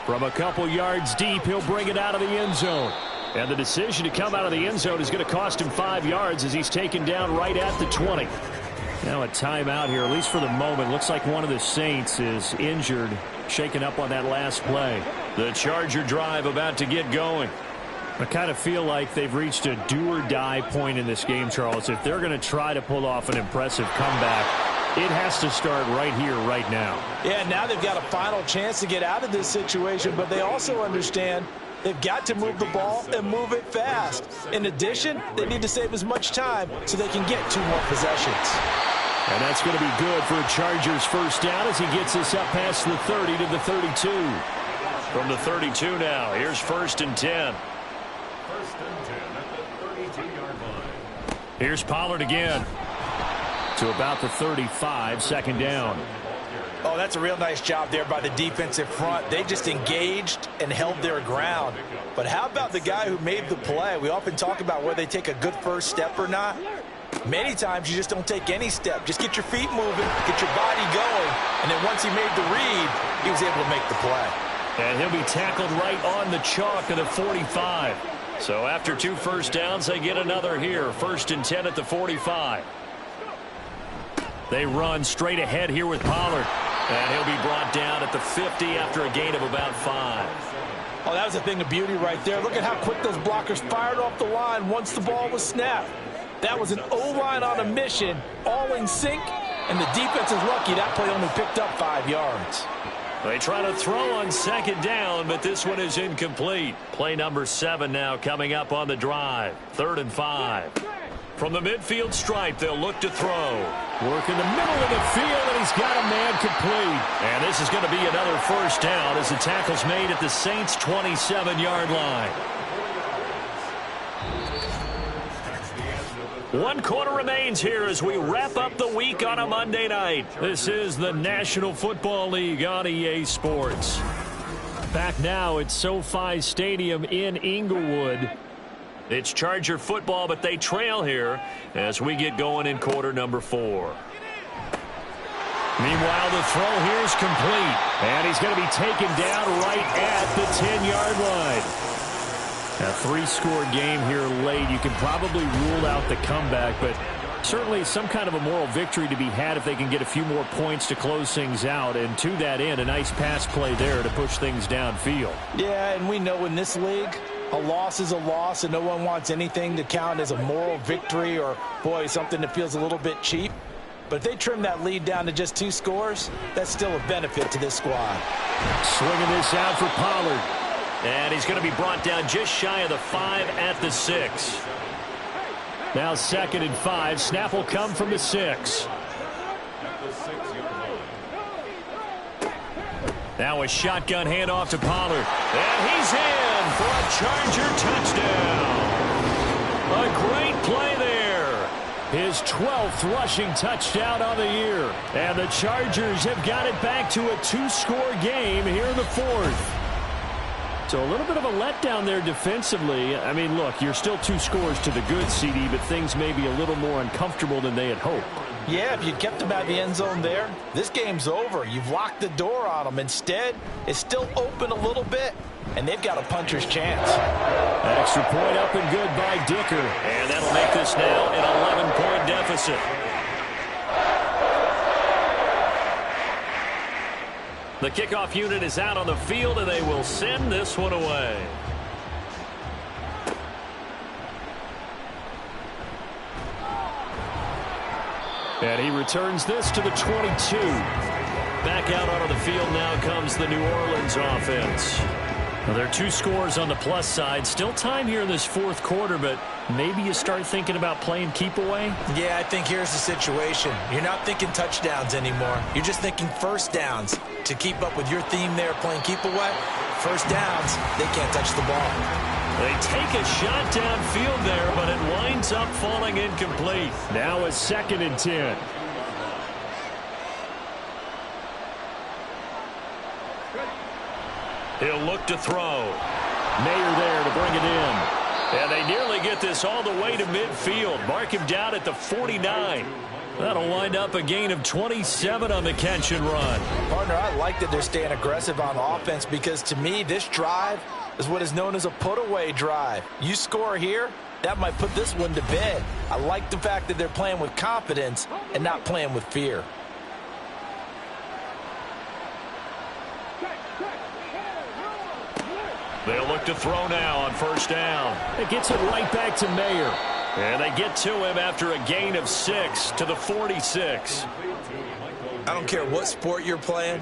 From a couple yards deep, he'll bring it out of the end zone. And the decision to come out of the end zone is going to cost him 5 yards as he's taken down right at the 20. Now a timeout here, at least for the moment. Looks like one of the Saints is injured, shaken up on that last play. The Charger drive about to get going. I kind of feel like they've reached a do-or-die point in this game, Charles. If they're going to try to pull off an impressive comeback, it has to start right here, right now. Yeah, now they've got a final chance to get out of this situation, but they also understand they've got to move the ball and move it fast. In addition, they need to save as much time so they can get 2 more possessions. And that's going to be good for a Chargers first down as he gets us up past the 30 to the 32. From the 32 now, here's 1st and 10. First and 10 at the 32-yard line. Here's Pollard again. To about the 35, second down. Oh, that's a real nice job there by the defensive front. They just engaged and held their ground. But how about the guy who made the play? We often talk about whether they take a good first step or not. Many times you just don't take any step. Just get your feet moving, get your body going, and then once he made the read, he was able to make the play. And he'll be tackled right on the chalk of the 45. So after 2 first downs, they get another here. 1st and 10 at the 45. They run straight ahead here with Pollard. And he'll be brought down at the 50 after a gain of about 5. Oh, that was a thing of beauty right there. Look at how quick those blockers fired off the line once the ball was snapped. That was an O-line on a mission, all in sync, and the defense is lucky that play only picked up 5 yards. They try to throw on second down, but this one is incomplete. Play number 7 now coming up on the drive. 3rd and 5. From the midfield stripe, they'll look to throw. Work in the middle of the field, and he's got a man complete. And this is going to be another first down as the tackle's made at the Saints' 27-yard line. 1 quarter remains here as we wrap up the week on a Monday night. This is the National Football League on EA Sports. Back now at SoFi Stadium in Inglewood. It's Charger football, but they trail here as we get going in quarter number 4. Meanwhile, the throw here is complete. And he's going to be taken down right at the 10-yard line. A 3-score game here late. You can probably rule out the comeback, but certainly some kind of a moral victory to be had if they can get a few more points to close things out. And to that end, a nice pass play there to push things downfield. Yeah, and we know in this league, a loss is a loss, and no one wants anything to count as a moral victory or, boy, something that feels a little bit cheap. But if they trim that lead down to just 2 scores, that's still a benefit to this squad. Swinging this out for Pollard. And he's going to be brought down just shy of the 5 at the 6. Now 2nd and 5. Snap will come from the 6. At the 6-yard line. Now a shotgun handoff to Pollard. And he's in for a Charger touchdown. A great play there. His 12th rushing touchdown on the year. And the Chargers have got it back to a 2-score game here in the 4th. So a little bit of a letdown there defensively. I mean, look, you're still 2 scores to the good, CD, but things may be a little more uncomfortable than they had hoped. Yeah, if you kept them out of the end zone there, this game's over. You've locked the door on them. Instead, it's still open a little bit, and they've got a puncher's chance. That extra point up and good by Dicker. And that'll make this now an 11-point deficit. The kickoff unit is out on the field, and they will send this one away. And he returns this to the 22. Back out onto the field now comes the New Orleans offense. Well, there are 2 scores on the plus side. Still time here in this 4th quarter, but maybe you start thinking about playing keep away? Yeah, I think here's the situation. You're not thinking touchdowns anymore. You're just thinking first downs. To keep up with your theme there, playing keep away, first downs, they can't touch the ball. They take a shot downfield there, but it winds up falling incomplete. Now a 2nd and 10. He'll look to throw. Mayer there to bring it in. And they nearly get this all the way to midfield. Mark him down at the 49. That'll wind up a gain of 27 on the catch and run. Partner, I like that they're staying aggressive on offense because to me, this drive is what is known as a put-away drive. You score here, that might put this one to bed. I like the fact that they're playing with confidence and not playing with fear. They'll look to throw now on first down. It gets it right back to Mayer. And they get to him after a gain of 6 to the 46. I don't care what sport you're playing.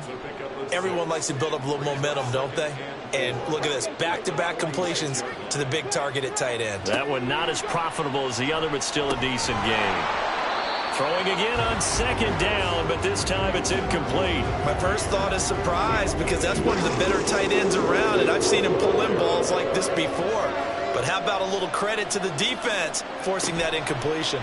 Everyone likes to build up a little momentum, don't they? And look at this, back-to-back completions to the big target at tight end. That one not as profitable as the other, but still a decent game. Throwing again on 2nd down, but this time it's incomplete. My first thought is surprise because that's one of the better tight ends around, and I've seen him pull in balls like this before. But how about a little credit to the defense forcing that incompletion?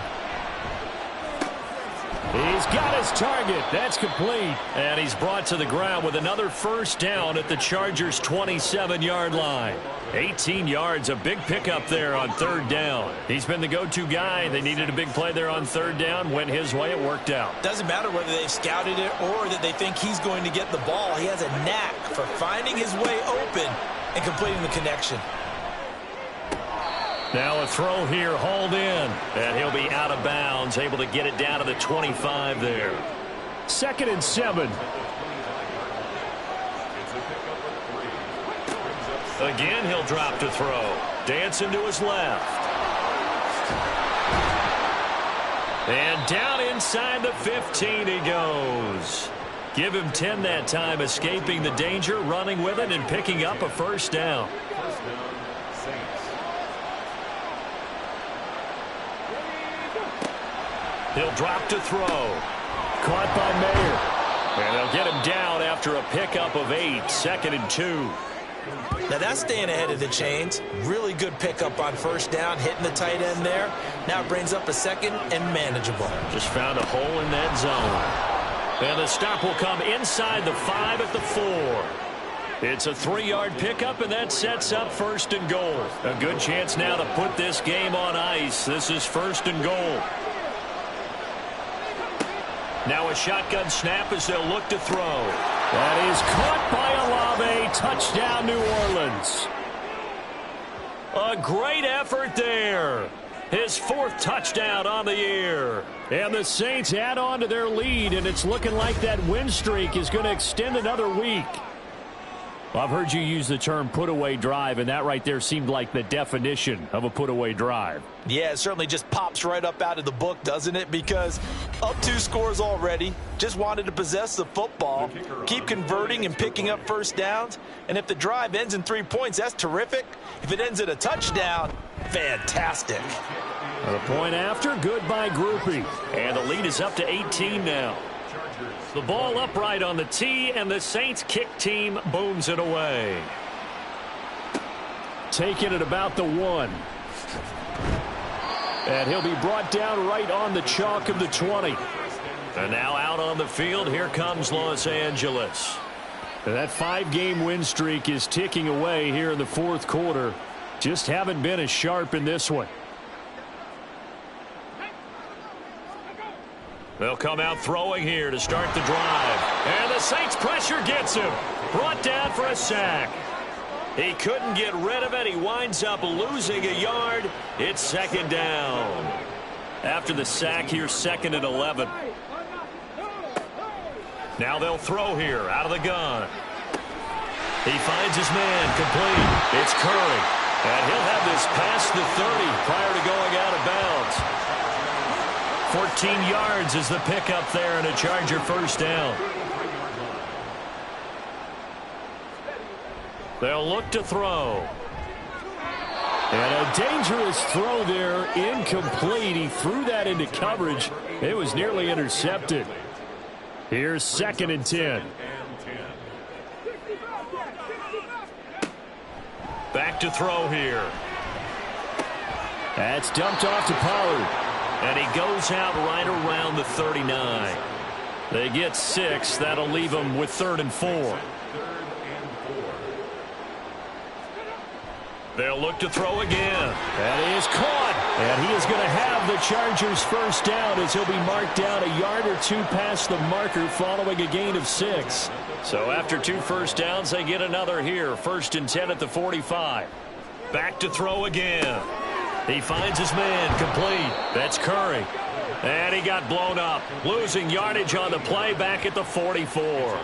He's got his target. That's complete. And he's brought to the ground with another first down at the Chargers' 27-yard line. 18 yards, a big pickup there on 3rd down. He's been the go-to guy. They needed a big play there on 3rd down. Went his way. It worked out. Doesn't matter whether they've scouted it or that they think he's going to get the ball. He has a knack for finding his way open and completing the connection. Now a throw here, hauled in. And he'll be out of bounds, able to get it down to the 25 there. 2nd and 7. Again, he'll drop to throw. Dancing to his left. And down inside the 15 he goes. Give him 10 that time, escaping the danger, running with it, and picking up a first down. He'll drop to throw. Caught by Mayer. And they'll get him down after a pickup of 8, 2nd and 2. Now that's staying ahead of the chains. Really good pickup on first down, hitting the tight end there. Now it brings up a 2nd and manageable. Just found a hole in that zone. And the stop will come inside the 5 at the 4. It's a 3-yard pickup, and that sets up 1st and goal. A good chance now to put this game on ice. This is 1st and goal. Now a shotgun snap as they'll look to throw. That is caught by Olave. Touchdown, New Orleans. A great effort there. His 4th touchdown on the year. And the Saints add on to their lead, and it's looking like that win streak is going to extend another week. Well, I've heard you use the term put-away drive, and that right there seemed like the definition of a put-away drive. Yeah, it certainly just pops right up out of the book, doesn't it? Because up 2 scores already, just wanted to possess the football, keep converting and picking up first downs. And if the drive ends in 3 points, that's terrific. If it ends in a touchdown, fantastic. The point after, good by Groupie. And the lead is up to 18 now. The ball upright on the tee, and the Saints kick team booms it away. Taking it about the 1. And he'll be brought down right on the chalk of the 20. And now out on the field, here comes Los Angeles. That 5-game win streak is ticking away here in the fourth quarter. Just haven't been as sharp in this one. They'll come out throwing here to start the drive. And the Saints pressure gets him. Brought down for a sack. He couldn't get rid of it. He winds up losing a yard. It's second down. After the sack here, 2nd and 11. Now they'll throw here out of the gun. He finds his man complete. It's Curry. And he'll have this past the 30 prior to going out of bounds. 14 yards is the pickup there and a Charger first down. They'll look to throw. And a dangerous throw there, incomplete. He threw that into coverage. It was nearly intercepted. Here's 2nd and 10. Back to throw here. That's dumped off to Pollard. And he goes out right around the 39. They get 6. That'll leave them with 3rd and 4. They'll look to throw again. That is caught. And he is going to have the Chargers first down as he'll be marked down a yard or 2 past the marker following a gain of 6. So after 2 first downs, they get another here. 1st and 10 at the 45. Back to throw again. He finds his man complete. That's Curry. And he got blown up. Losing yardage on the play back at the 44.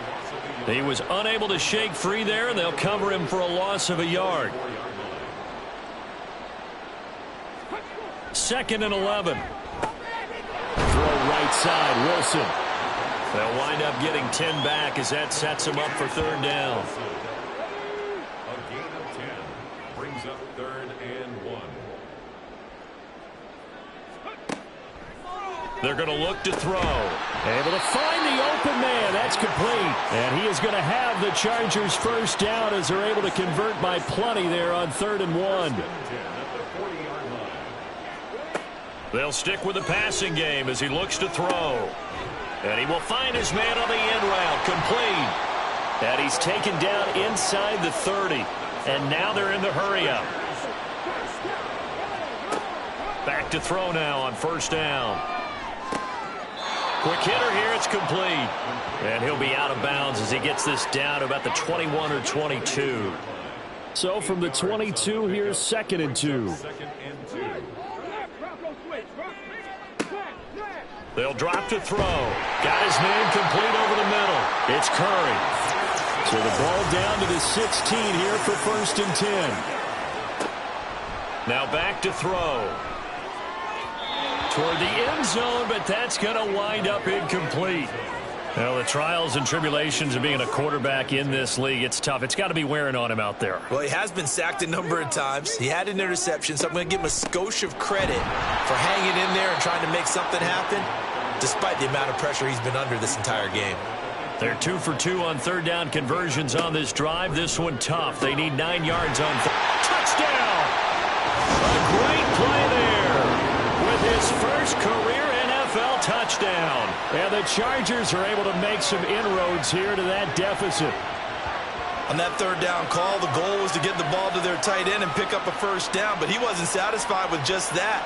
He was unable to shake free there, and they'll cover him for a loss of a yard. 2nd and 11. Throw right side, Wilson. They'll wind up getting 10 back as that sets him up for 3rd down. A gain of 10 brings up 3rd and 1. They're going to look to throw. Able to find the open man. That's complete. And he is going to have the Chargers first down as they're able to convert by plenty there on 3rd and 1. They'll stick with the passing game as he looks to throw. And he will find his man on the end route. Complete. And he's taken down inside the 30. And now they're in the hurry-up. Back to throw now on 1st down. Quick hitter here. It's complete. And he'll be out of bounds as he gets this down to about the 21 or 22. So from the 22, here's 2nd and 2. They'll drop to throw. Got his man complete over the middle. It's Curry. So the ball down to the 16 here for 1st and 10. Now back to throw. Toward the end zone, but that's going to wind up incomplete. Well, the trials and tribulations of being a quarterback in this league, it's tough. It's got to be wearing on him out there. Well, he has been sacked a number of times. He had an interception, so I'm going to give him a skosh of credit for hanging in there and trying to make something happen, despite the amount of pressure he's been under this entire game. They're 2 for 2 on 3rd down conversions on this drive. This one tough. They need 9 yards on touchdown. A great play there with his first career NFL touchdown. And the Chargers are able to make some inroads here to that deficit. On that 3rd down call, the goal was to get the ball to their tight end and pick up a first down, but he wasn't satisfied with just that.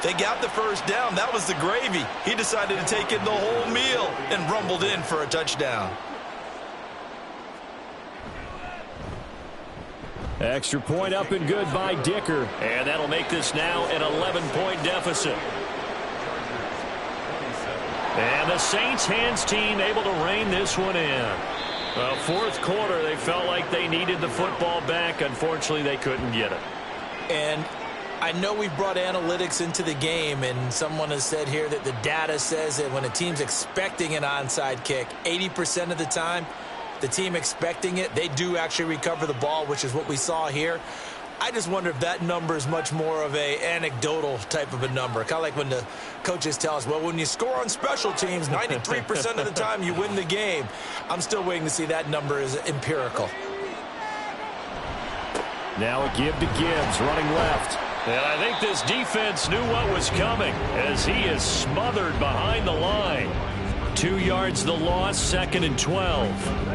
They got the first down. That was the gravy. He decided to take in the whole meal and rumbled in for a touchdown. Extra point up and good by Dicker. And that'll make this now an 11-point deficit. And the Saints hands team able to rein this one in. Well, 4th quarter, they felt like they needed the football back. Unfortunately, they couldn't get it. And I know we've brought analytics into the game, and someone has said here that the data says that when a team's expecting an onside kick, 80% of the time, the team expecting it, they do actually recover the ball, which is what we saw here. I just wonder if that number is much more of a anecdotal type of a number. Kind of like when the coaches tell us, well, when you score on special teams, 93% of the time you win the game. I'm still waiting to see that number is empirical. Now a give to Gibbs, running left. And I think this defense knew what was coming as he is smothered behind the line. 2 yards the loss, 2nd and 12.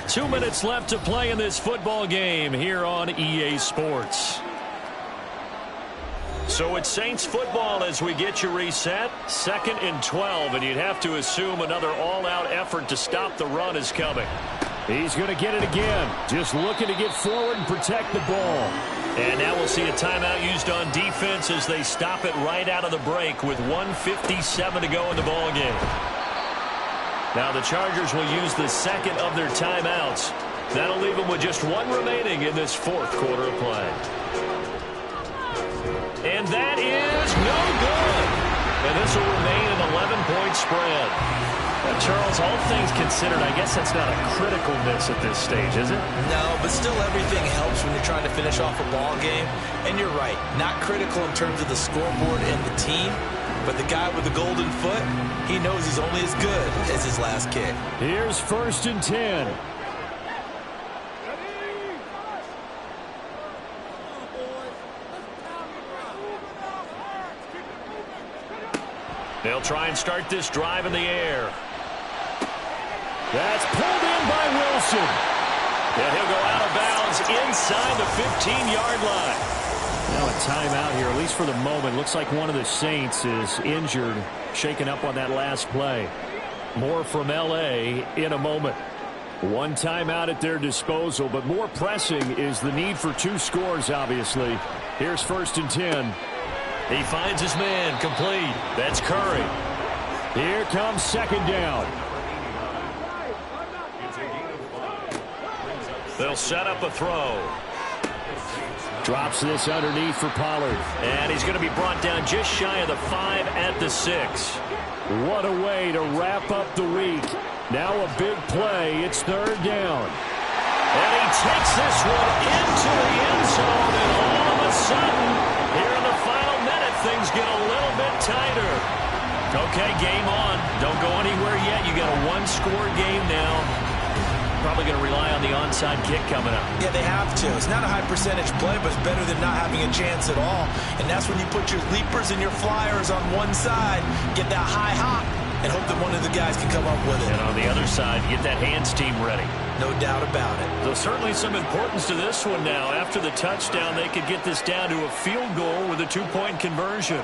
2 minutes left to play in this football game here on EA Sports. So it's Saints football as we get you reset. 2nd and 12, and you'd have to assume another all-out effort to stop the run is coming. He's going to get it again. Just looking to get forward and protect the ball. And now we'll see a timeout used on defense as they stop it right out of the break with 1:57 to go in the ball game. Now the Chargers will use the second of their timeouts. That'll leave them with just one remaining in this 4th quarter of play. And that is no good. And this will remain an 11-point spread. Charles, all things considered, I guess that's not a critical miss at this stage, is it? No, but still everything helps when you're trying to finish off a ball game. And you're right, not critical in terms of the scoreboard and the team, but the guy with the golden foot, he knows he's only as good as his last kick. Here's 1st and 10. They'll try and start this drive in the air. That's pulled in by Wilson. And he'll go out of bounds inside the 15-yard line. Now a timeout here, at least for the moment. Looks like one of the Saints is injured, shaken up on that last play. More from L.A. in a moment. One timeout at their disposal, but more pressing is the need for 2 scores, obviously. Here's 1st and 10. He finds his man complete. That's Curry. Here comes 2nd down. They'll set up a throw. Drops this underneath for Pollard. And he's going to be brought down just shy of the 5 at the 6. What a way to wrap up the week. Now a big play. It's 3rd down. And he takes this one into the end zone. And all of a sudden, here in the final minute, things get a little bit tighter. Okay, game on. Don't go anywhere yet. You got a 1-score game now. Probably going to rely on the onside kick coming up. Yeah, they have to. It's not a high percentage play, but it's better than not having a chance at all. And that's when you put your leapers and your flyers on one side, get that high hop, and hope that one of the guys can come up with it. And on the other side, get that hands team ready. No doubt about it. So certainly some importance to this one now. After the touchdown, they could get this down to a field goal with a 2-point conversion.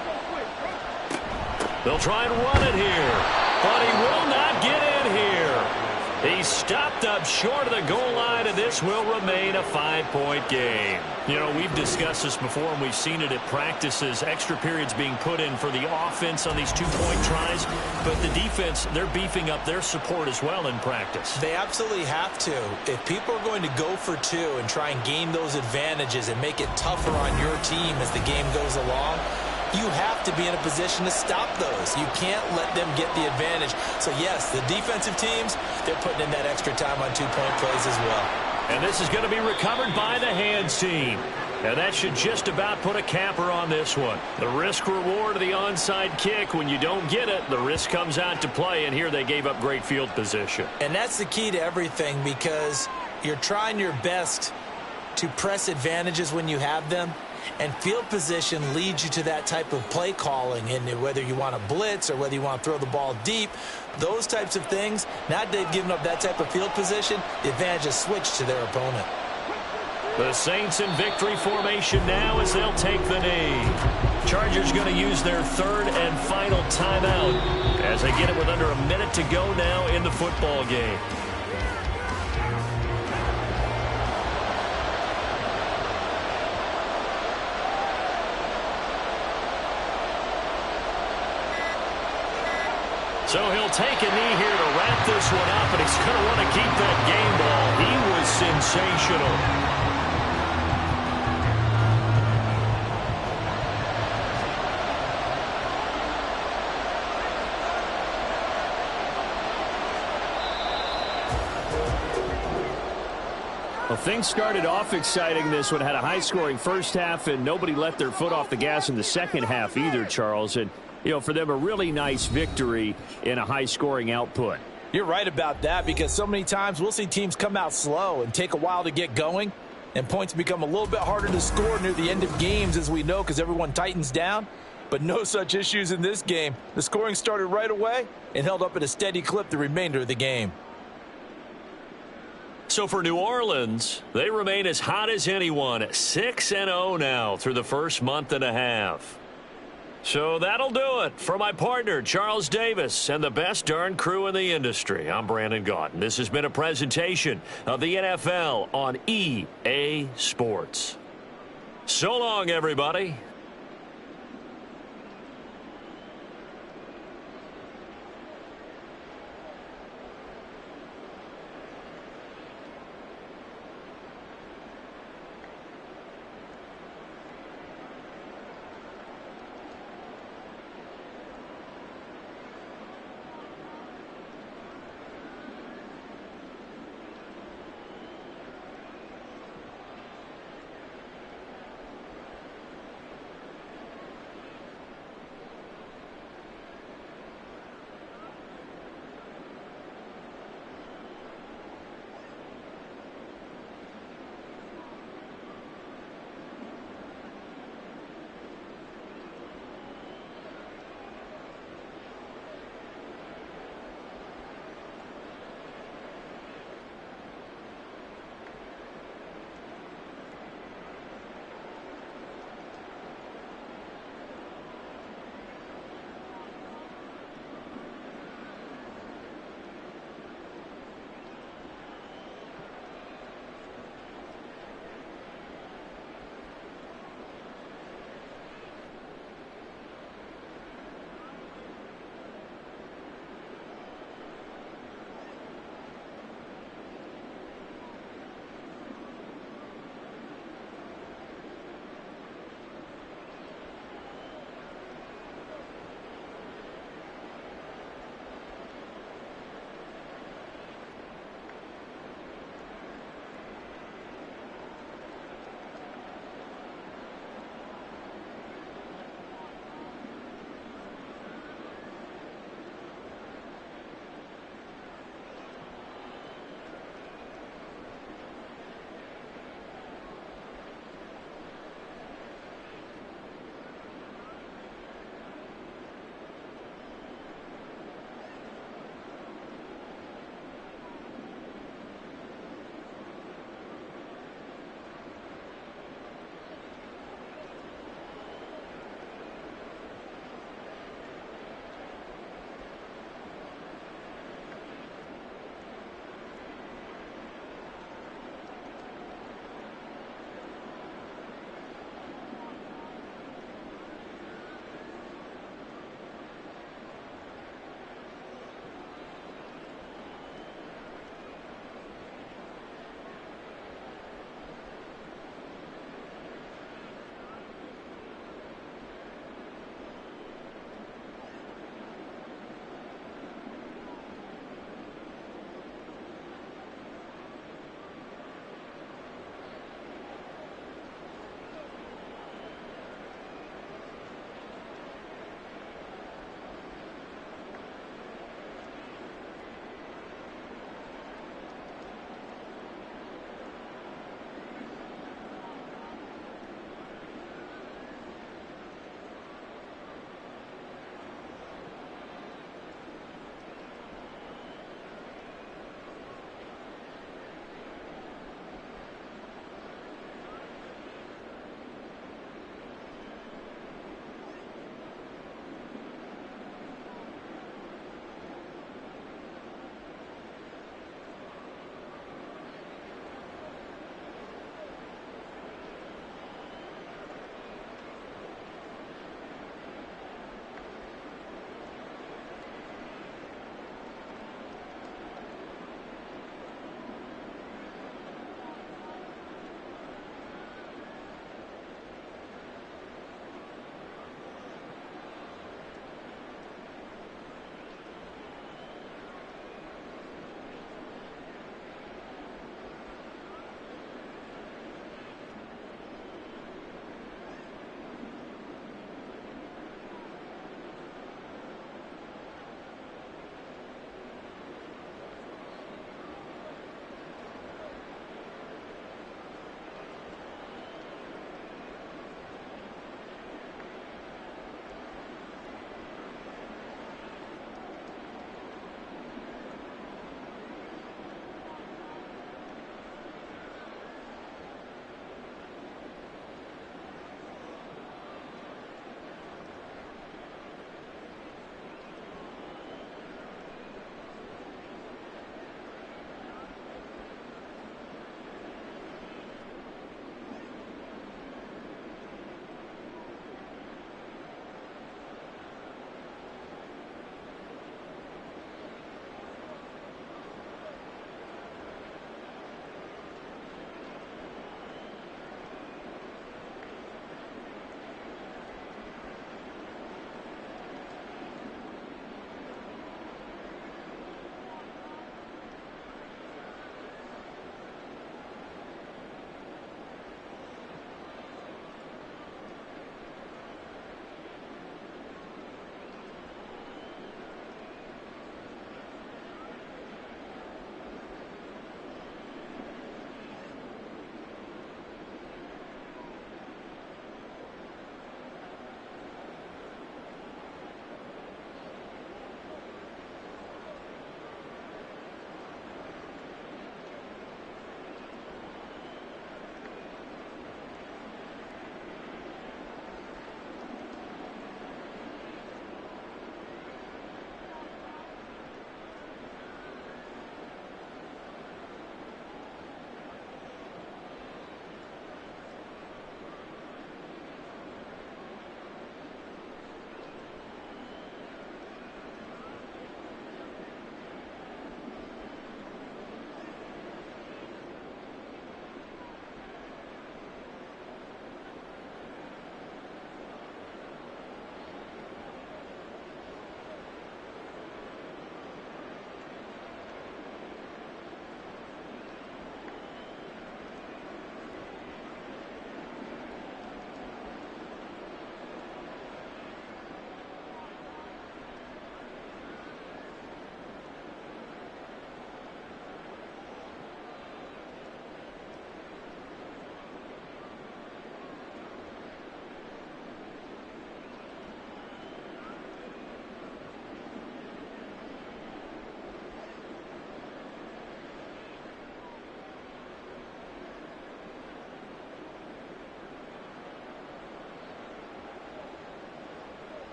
They'll try and run it here, but he will not get in here. He's stopped up short of the goal line, and this will remain a 5-point game. You know, we've discussed this before, and we've seen it at practices. Extra periods being put in for the offense on these 2-point tries, but the defense, they're beefing up their support as well in practice. They absolutely have to. If people are going to go for 2 and try and gain those advantages and make it tougher on your team as the game goes along, you have to be in a position to stop those. You can't let them get the advantage. So, yes, the defensive teams, they're putting in that extra time on 2-point plays as well. And this is going to be recovered by the hands team. And that should just about put a capper on this one. The risk-reward of the onside kick, when you don't get it, the risk comes out to play, and here they gave up great field position. And that's the key to everything, because you're trying your best to press advantages when you have them. And field position leads you to that type of play calling, and whether you want to blitz or whether you want to throw the ball deep, those types of things, now that they've given up that type of field position, the advantage is switched to their opponent. The Saints in victory formation now as they'll take the knee. Chargers going to use their 3rd and final timeout as they get it with under a minute to go now in the football game. So he'll take a knee here to wrap this one up, and he's going to want to keep that game ball. He was sensational. Well, things started off exciting. This one had a high-scoring first half, and nobody let their foot off the gas in the second half either, Charles. And, you know, for them, a really nice victory in a high-scoring output. You're right about that, because so many times we'll see teams come out slow and take a while to get going, and points become a little bit harder to score near the end of games, as we know, because everyone tightens down. But no such issues in this game. The scoring started right away and held up at a steady clip the remainder of the game. So for New Orleans, they remain as hot as anyone, 6-0 now through the first month and a half. So that'll do it for my partner, Charles Davis, and the best darn crew in the industry. I'm Brandon Gaudin. This has been a presentation of the NFL on EA Sports. So long, everybody.